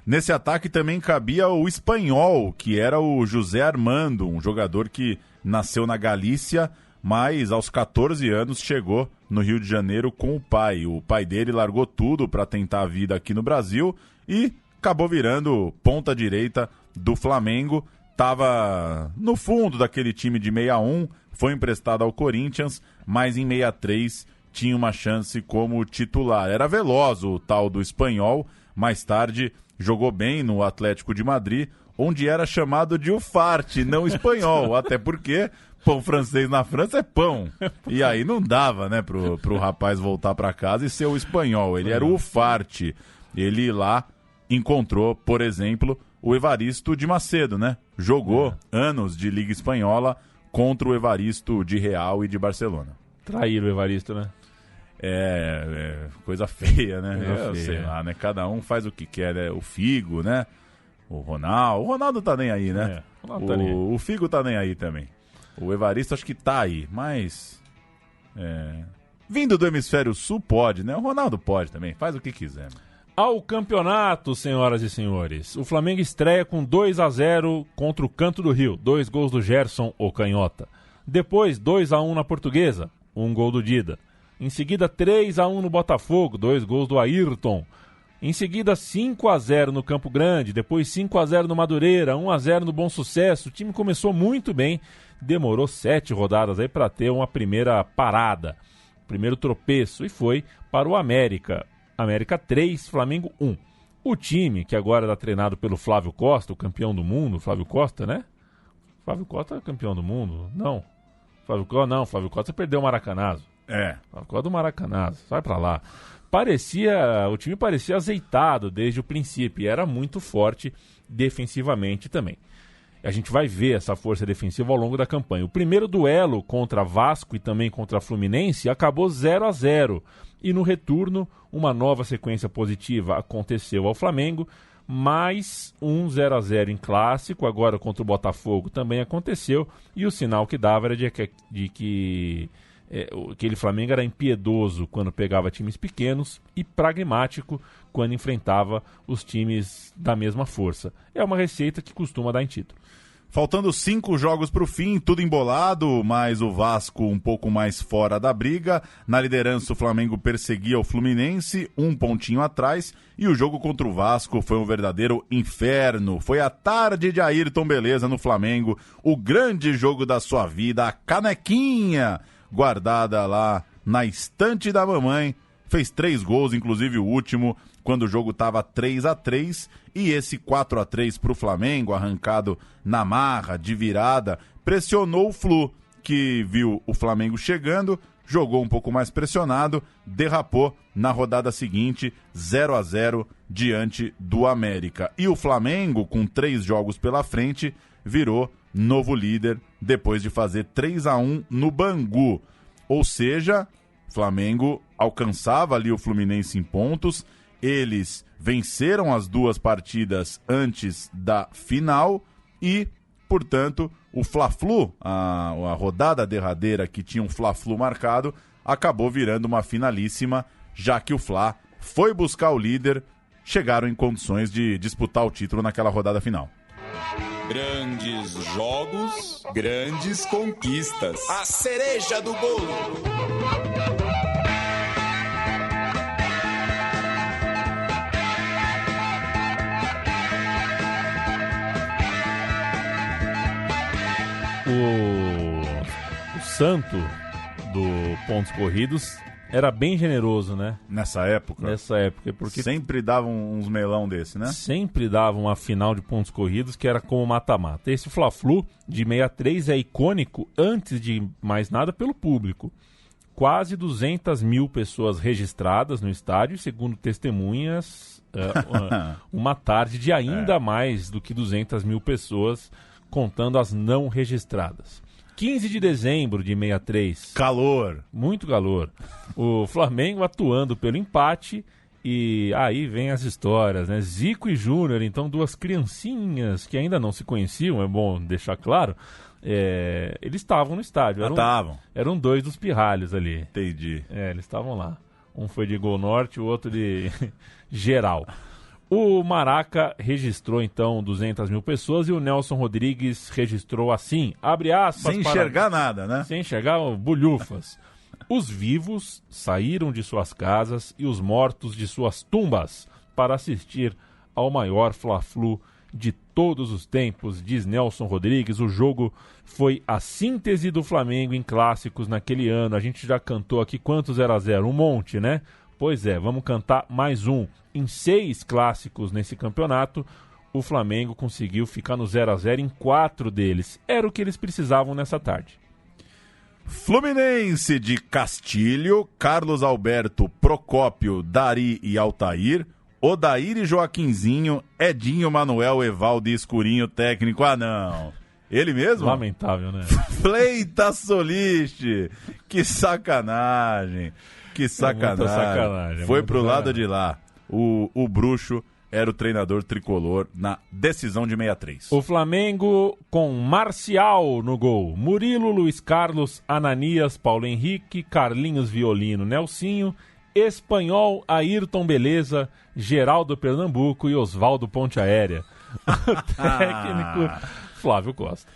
S3: Nesse ataque também cabia o espanhol, que era o José Armando, um jogador que nasceu na Galícia, mas aos 14 anos chegou no Rio de Janeiro com o pai. O pai dele largou tudo para tentar a vida aqui no Brasil e acabou virando ponta direita do Flamengo. Estava no fundo daquele time de 61, foi emprestado ao Corinthians, mas em 63 tinha uma chance como titular. Era veloz o tal do espanhol, mais tarde jogou bem no Atlético de Madrid, onde era chamado de Ufarte, não espanhol, até porque pão francês na França é pão. E aí não dava, né, pro rapaz voltar para casa e ser o espanhol. Ele era o Ufarte. Ele lá encontrou, por exemplo, o Evaristo de Macedo, né? Jogou anos de Liga Espanhola contra o Evaristo de Real e de Barcelona.
S2: Traíram o Evaristo, né?
S3: Coisa feia, né?
S2: Coisa feia.
S3: Sei lá, né? Cada um faz o que quer, né? O Figo, né? O Ronaldo tá nem aí, né? O Figo tá nem aí também. O Evaristo acho que tá aí, mas vindo do hemisfério sul pode, né? O Ronaldo pode também, faz o que quiser.
S2: Ao campeonato, senhoras e senhores, o Flamengo estreia com 2-0 contra o Canto do Rio, 2 gols do Gerson, o canhota. Depois 2-1 na Portuguesa, 1 gol do Dida. Em seguida 3-1 no Botafogo, 2 gols do Ayrton. Em seguida 5-0 no Campo Grande, depois 5-0 no Madureira, 1-0 no Bom Sucesso. O time começou muito bem, demorou 7 rodadas aí para ter uma primeira parada, primeiro tropeço, e foi para o América. América 3, Flamengo 1. O time, que agora está treinado pelo Flávio Costa, o campeão do mundo, Flávio Costa, né? Flávio Costa é campeão do mundo? Não. Flávio Costa perdeu o Maracanazo. Flávio Costa do Maracanazo, sai pra lá. O time parecia azeitado desde o princípio e era muito forte defensivamente também. A gente vai ver essa força defensiva ao longo da campanha. O primeiro duelo contra Vasco e também contra Fluminense acabou 0-0. E no retorno, uma nova sequência positiva aconteceu ao Flamengo, mais um 0-0 em clássico, agora contra o Botafogo também aconteceu, e o sinal que dava era de que aquele Flamengo era impiedoso quando pegava times pequenos e pragmático quando enfrentava os times da mesma força. É uma receita que costuma dar em título.
S3: Faltando 5 jogos para o fim, tudo embolado, mas o Vasco um pouco mais fora da briga. Na liderança, o Flamengo perseguia o Fluminense, 1 pontinho atrás, e o jogo contra o Vasco foi um verdadeiro inferno. Foi a tarde de Ayrton Beleza no Flamengo, o grande jogo da sua vida, a canequinha guardada lá na estante da mamãe. Fez 3 gols, inclusive o último, quando o jogo estava 3-3, e esse 4-3 para o Flamengo, arrancado na marra, de virada, pressionou o Flu, que viu o Flamengo chegando, jogou um pouco mais pressionado, derrapou na rodada seguinte, 0-0 diante do América. E o Flamengo, com 3 jogos pela frente, virou novo líder, depois de fazer 3-1 no Bangu. Ou seja, Flamengo alcançava ali o Fluminense em pontos, eles venceram as 2 partidas antes da final e, portanto, o Fla-Flu, a rodada derradeira que tinha um Fla-Flu marcado, acabou virando uma finalíssima, já que o Fla foi buscar o líder, chegaram em condições de disputar o título naquela rodada final.
S11: Grandes jogos, grandes conquistas. A cereja do bolo.
S2: O santo do pontos corridos era bem generoso, né?
S3: Nessa época,
S2: porque
S3: sempre davam uns melão desse, né?
S2: Sempre davam uma final de pontos corridos que era como mata-mata. Esse Fla-Flu de 63 é icônico, antes de mais nada, pelo público. Quase 200 mil pessoas registradas no estádio, segundo testemunhas, uma tarde de ainda mais do que 200 mil pessoas, contando as não registradas. 15 de dezembro de 63.
S3: Calor.
S2: Muito calor. O Flamengo atuando pelo empate e aí vem as histórias, né? Zico e Júnior, então 2 criancinhas que ainda não se conheciam, é bom deixar claro, eles estavam no estádio. Eram 2 dos pirralhos ali.
S3: Entendi.
S2: Eles estavam lá. Um foi de Gol Norte, o outro de Geral. O Maraca registrou, então, 200 mil pessoas e o Nelson Rodrigues registrou assim, abre aspas...
S3: Sem enxergar nada, né?
S2: Sem enxergar bolhufas. Os vivos saíram de suas casas e os mortos de suas tumbas para assistir ao maior Fla-Flu de todos os tempos, diz Nelson Rodrigues. O jogo foi a síntese do Flamengo em clássicos naquele ano. A gente já cantou aqui quantos 0-0? Um monte, né? Pois é, vamos cantar mais um. Em 6 clássicos nesse campeonato, o Flamengo conseguiu ficar no 0-0 em 4 deles. Era o que eles precisavam nessa tarde.
S3: Fluminense de Castilho, Carlos Alberto, Procópio, Dari e Altair, Odair e Joaquinzinho, Edinho, Manuel, Evaldo e Escurinho, técnico. Ah, não. Ele mesmo?
S2: Lamentável, né?
S3: Fleita Soliste. Que sacanagem. Que sacanagem. Foi pro lado de lá. O Bruxo era o treinador tricolor na decisão de 63.
S2: O Flamengo com Marcial no gol. Murilo, Luiz Carlos, Ananias, Paulo Henrique, Carlinhos Violino, Nelsinho, Espanhol, Ayrton Beleza, Geraldo Pernambuco e Oswaldo Ponte Aérea. O técnico Flávio Costa.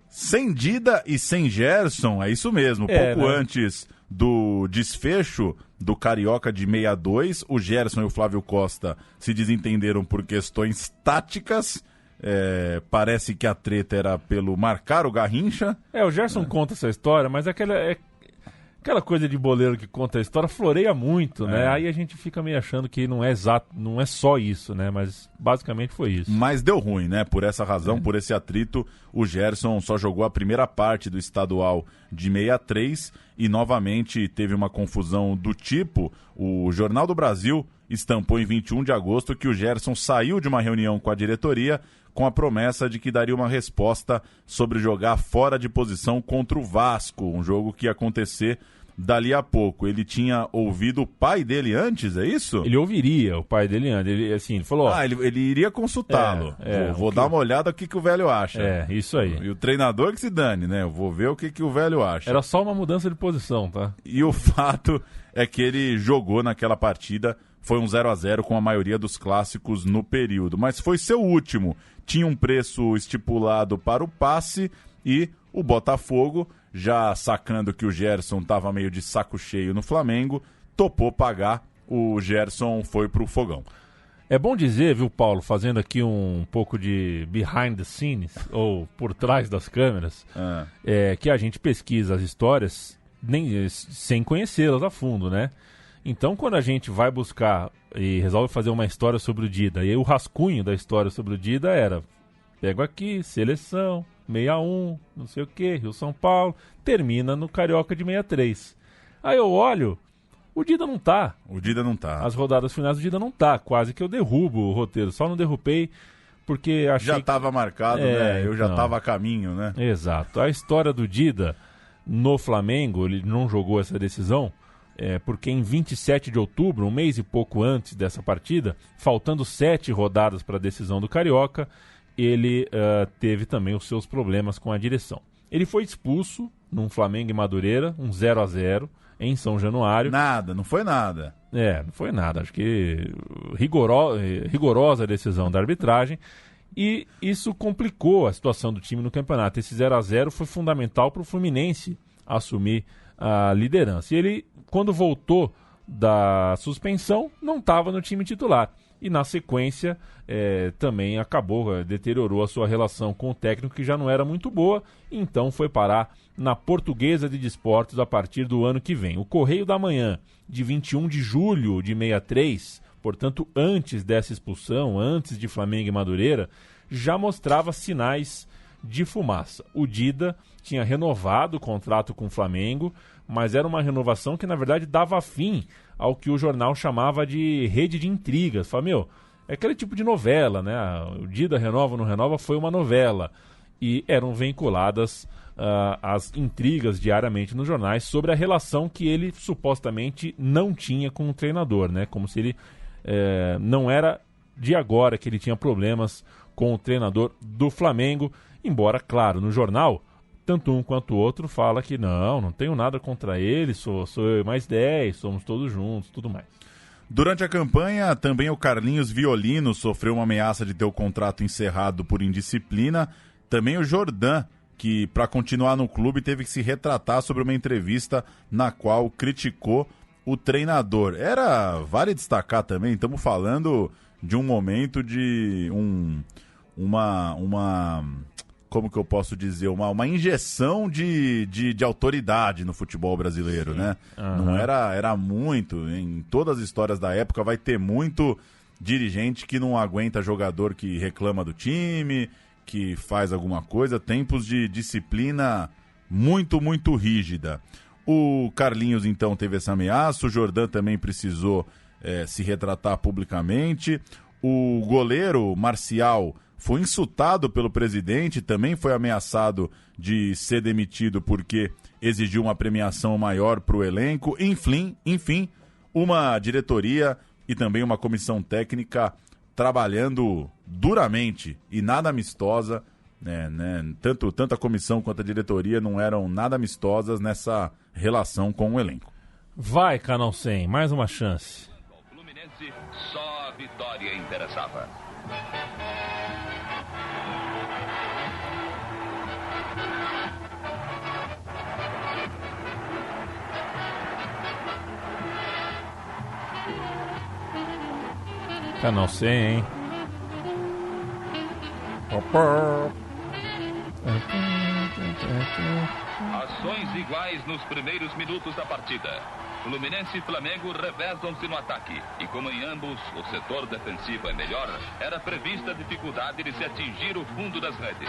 S3: Sem Dida e sem Gerson, é isso mesmo. Pouco antes do desfecho do Carioca de 62, o Gerson e o Flávio Costa se desentenderam por questões táticas. Parece que a treta era pelo marcar o Garrincha.
S2: O Gerson conta essa história, mas aquela coisa de boleiro que conta a história floreia muito, né? Aí a gente fica meio achando que não é exato, não é só isso, né? Mas basicamente foi isso.
S3: Mas deu ruim, né? Por essa razão, por esse atrito, o Gerson só jogou a primeira parte do estadual de 63 e novamente teve uma confusão do tipo. O Jornal do Brasil estampou em 21 de agosto que o Gerson saiu de uma reunião com a diretoria com a promessa de que daria uma resposta sobre jogar fora de posição contra o Vasco, um jogo que ia acontecer dali a pouco. Ele tinha ouvido o pai dele antes, é isso?
S2: Ele ouviria o pai dele antes. Ele, assim, ele falou...
S3: ele iria consultá-lo. Vou dar uma olhada o que o velho acha.
S2: Isso aí.
S3: E o treinador que se dane, né? Eu vou ver o que o velho acha.
S2: Era só uma mudança de posição, tá?
S3: E o fato é que ele jogou naquela partida, foi um 0-0 com a maioria dos clássicos no período. Mas foi seu último. Tinha um preço estipulado para o passe e o Botafogo, já sacando que o Gerson estava meio de saco cheio no Flamengo, topou pagar. O Gerson foi pro fogão.
S2: É bom dizer, viu, Paulo, fazendo aqui um pouco de behind the scenes, ou por trás das câmeras, que a gente pesquisa as histórias sem conhecê-las a fundo, né? Então, quando a gente vai buscar e resolve fazer uma história sobre o Dida, e aí o rascunho da história sobre o Dida era, pego aqui, seleção, 61, não sei o que, Rio-São Paulo, termina no Carioca de 63. Aí eu olho, o Dida não tá.
S3: O Dida não tá.
S2: As rodadas finais do Dida não tá, quase que eu derrubo o roteiro, só não derrubei porque achei...
S3: Já estava marcado, né? Eu já estava a caminho, né?
S2: Exato. A história do Dida no Flamengo, ele não jogou essa decisão, porque em 27 de outubro, um mês e pouco antes dessa partida, faltando 7 rodadas para a decisão do Carioca, ele teve também os seus problemas com a direção. Ele foi expulso num Flamengo e Madureira, um 0-0 em São Januário.
S3: Não foi nada.
S2: Não foi nada. Acho que rigorosa a decisão da arbitragem. E isso complicou a situação do time no campeonato. Esse 0-0 foi fundamental para o Fluminense assumir a liderança. E ele, quando voltou da suspensão, não estava no time titular. E na sequência também deteriorou a sua relação com o técnico, que já não era muito boa, então foi parar na Portuguesa de Desportos a partir do ano que vem. O Correio da Manhã, de 21 de julho de 63, portanto antes dessa expulsão, antes de Flamengo e Madureira, já mostrava sinais de fumaça. O Dida tinha renovado o contrato com o Flamengo, mas era uma renovação que na verdade dava fim ao que o jornal chamava de rede de intrigas. Fala, é aquele tipo de novela, né? O Dida renova ou não renova foi uma novela. E eram veiculadas as intrigas diariamente nos jornais sobre a relação que ele supostamente não tinha com o treinador, né? Como se ele não era de agora que ele tinha problemas com o treinador do Flamengo. Embora, claro, no jornal, tanto um quanto o outro fala que não tenho nada contra ele, sou eu mais 10, somos todos juntos, tudo mais.
S3: Durante a campanha, também o Carlinhos Violino sofreu uma ameaça de ter o contrato encerrado por indisciplina. Também o Jordan, que para continuar no clube teve que se retratar sobre uma entrevista na qual criticou o treinador. Vale destacar também, estamos falando de um momento de como que eu posso dizer, uma injeção de autoridade no futebol brasileiro, né? Não era muito, em todas as histórias da época vai ter muito dirigente que não aguenta jogador que reclama do time, que faz alguma coisa, tempos de disciplina muito, muito rígida. O Carlinhos, então, teve essa ameaça, o Jordan também precisou se retratar publicamente, o goleiro Marcial foi insultado pelo presidente, também foi ameaçado de ser demitido porque exigiu uma premiação maior para o elenco. Enfim, uma diretoria e também uma comissão técnica trabalhando duramente e nada amistosa, né? Tanto a comissão quanto a diretoria não eram nada amistosas nessa relação com o elenco.
S2: Vai, Canal 100, mais uma chance.
S10: O Fluminense, só a vitória interessava.
S2: Canal 100, hein?
S10: A Situações iguais nos primeiros minutos da partida. Fluminense e Flamengo revezam-se no ataque. E como em ambos o setor defensivo é melhor, era prevista a dificuldade de se atingir o fundo das redes.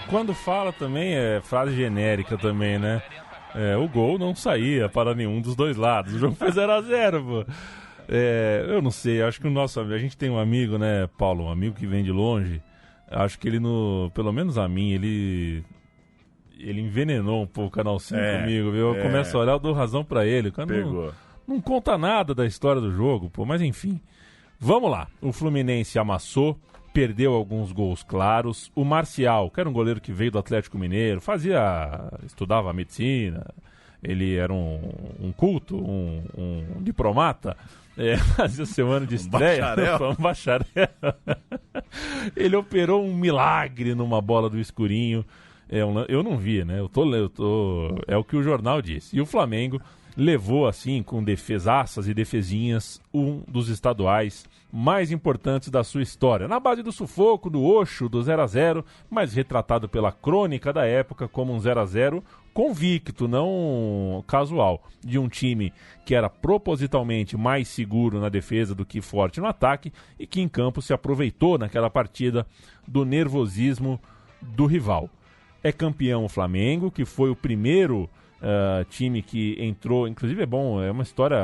S2: Quando fala também é frase genérica também, né? O gol não saía para nenhum dos dois lados. O jogo foi 0-0, pô. Eu não sei, acho que a gente tem um amigo, né, Paulo? Um amigo que vem de longe. Acho que ele, pelo menos a mim, ele envenenou um pouco o Canal 5 comigo, viu? Eu começo a olhar, eu dou razão pra ele. O cara não conta nada da história do jogo, pô, mas enfim. Vamos lá. O Fluminense amassou, perdeu alguns gols claros. O Marcial, que era um goleiro que veio do Atlético Mineiro, estudava medicina, ele era um culto, um diplomata, fazia seu ano de estreia. Um bacharel. Ele operou um milagre numa bola do escurinho. Eu não vi, né? É o que o jornal disse. E o Flamengo levou, assim, com defesaças e defesinhas, um dos estaduais mais importantes da sua história. Na base do sufoco, do Oxo, do 0-0, mas retratado pela crônica da época como um 0-0 convicto, não casual, de um time que era propositalmente mais seguro na defesa do que forte no ataque e que em campo se aproveitou naquela partida do nervosismo do rival. É campeão o Flamengo, que foi o primeiro time que entrou, inclusive é bom, é uma história,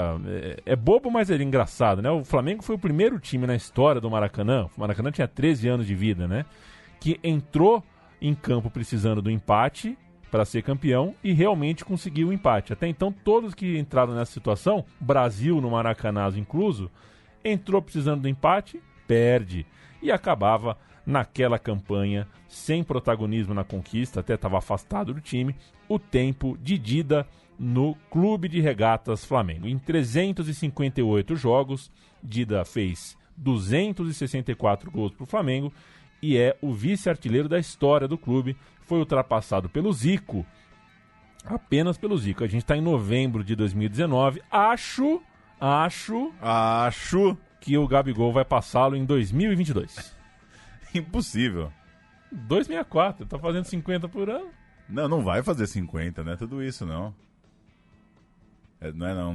S2: é bobo, mas é engraçado, né? O Flamengo foi o primeiro time na história do Maracanã, o Maracanã tinha 13 anos de vida, né? Que entrou em campo precisando do empate para ser campeão e realmente conseguiu o empate. Até então, todos que entraram nessa situação, Brasil no Maracanã incluso, entrou precisando do empate, perde, e acabava naquela campanha, sem protagonismo na conquista, até estava afastado do time, o tempo de Dida no Clube de Regatas Flamengo. Em 358 jogos, Dida fez 264 gols para o Flamengo e é o vice-artilheiro da história do clube. Foi ultrapassado pelo Zico, apenas pelo Zico. A gente está em novembro de 2019. Acho que o Gabigol vai passá-lo em 2022.
S3: Impossível.
S2: 2,64, tá fazendo 50 por ano?
S3: Não vai fazer 50, né? Tudo isso, não. Não.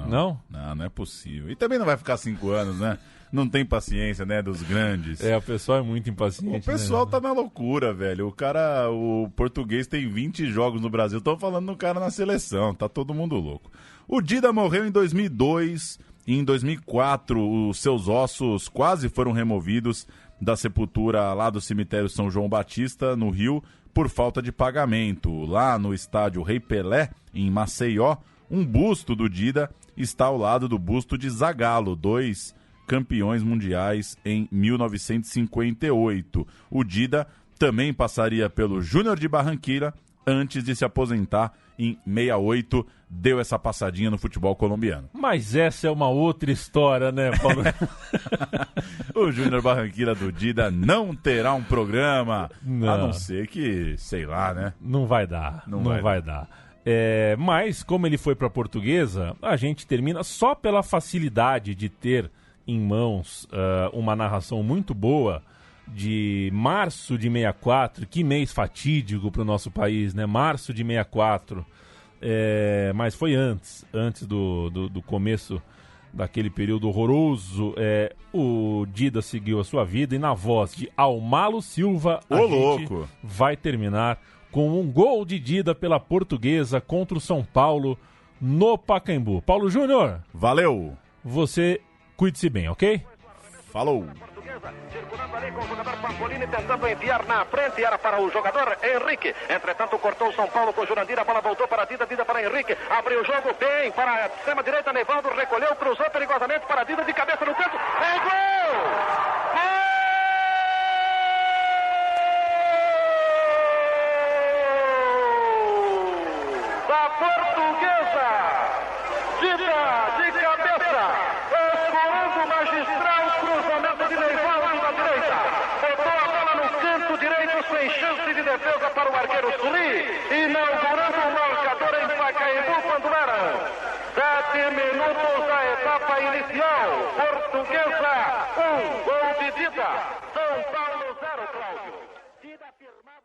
S2: Não?
S3: Não é possível. E também não vai ficar 5 anos, né? Não tem paciência, né, dos grandes.
S2: O pessoal é muito impaciente.
S3: O pessoal,
S2: né?
S3: Tá na loucura, velho. O português tem 20 jogos no Brasil. Estão falando no cara na seleção. Tá todo mundo louco. O Dida morreu em 2002 e em 2004 os seus ossos quase foram removidos da sepultura lá do cemitério São João Batista, no Rio, por falta de pagamento. Lá no estádio Rei Pelé, em Maceió, um busto do Dida está ao lado do busto de Zagallo, 2 campeões mundiais em 1958. O Dida também passaria pelo Júnior de Barranquilla antes de se aposentar em 68, deu essa passadinha no futebol colombiano.
S2: Mas essa é uma outra história, né, Paulo?
S3: O Júnior Barranquilla do Dida não terá um programa, a não ser que, sei lá, né?
S2: Não vai dar, não vai dar. Mas, como ele foi para a Portuguesa, a gente termina só pela facilidade de ter em mãos uma narração muito boa de março de 64, que mês fatídico para o nosso país, né? Março de 64, mas foi antes do começo daquele período horroroso. O Dida seguiu a sua vida e na voz de Almalo Silva gente vai terminar com um gol de Dida pela Portuguesa contra o São Paulo no Pacaembu. Paulo Júnior,
S3: valeu!
S2: Você cuide-se bem, ok?
S3: Falou!
S6: Circulando ali com o jogador Pampolini tentando enviar na frente, era para o jogador Henrique. Entretanto, cortou o São Paulo com o Jurandir, a bola voltou para Dida, Dida para Henrique, abriu o jogo bem para a extrema direita, Nevaldo recolheu, cruzou perigosamente para Dida, de cabeça no canto, é gol! Da Portuguesa, Dida de cabeça, escorando o magistral cruzamento de Nevaldo da direita, botou a bola no canto direito sem chance de defesa para o arqueiro Suli, inaugurando o marcador em Pacaembu quando eram 7 minutos da etapa inicial. Portuguesa 1, gol de Dida, São Paulo 0, Cláudio. reafirmar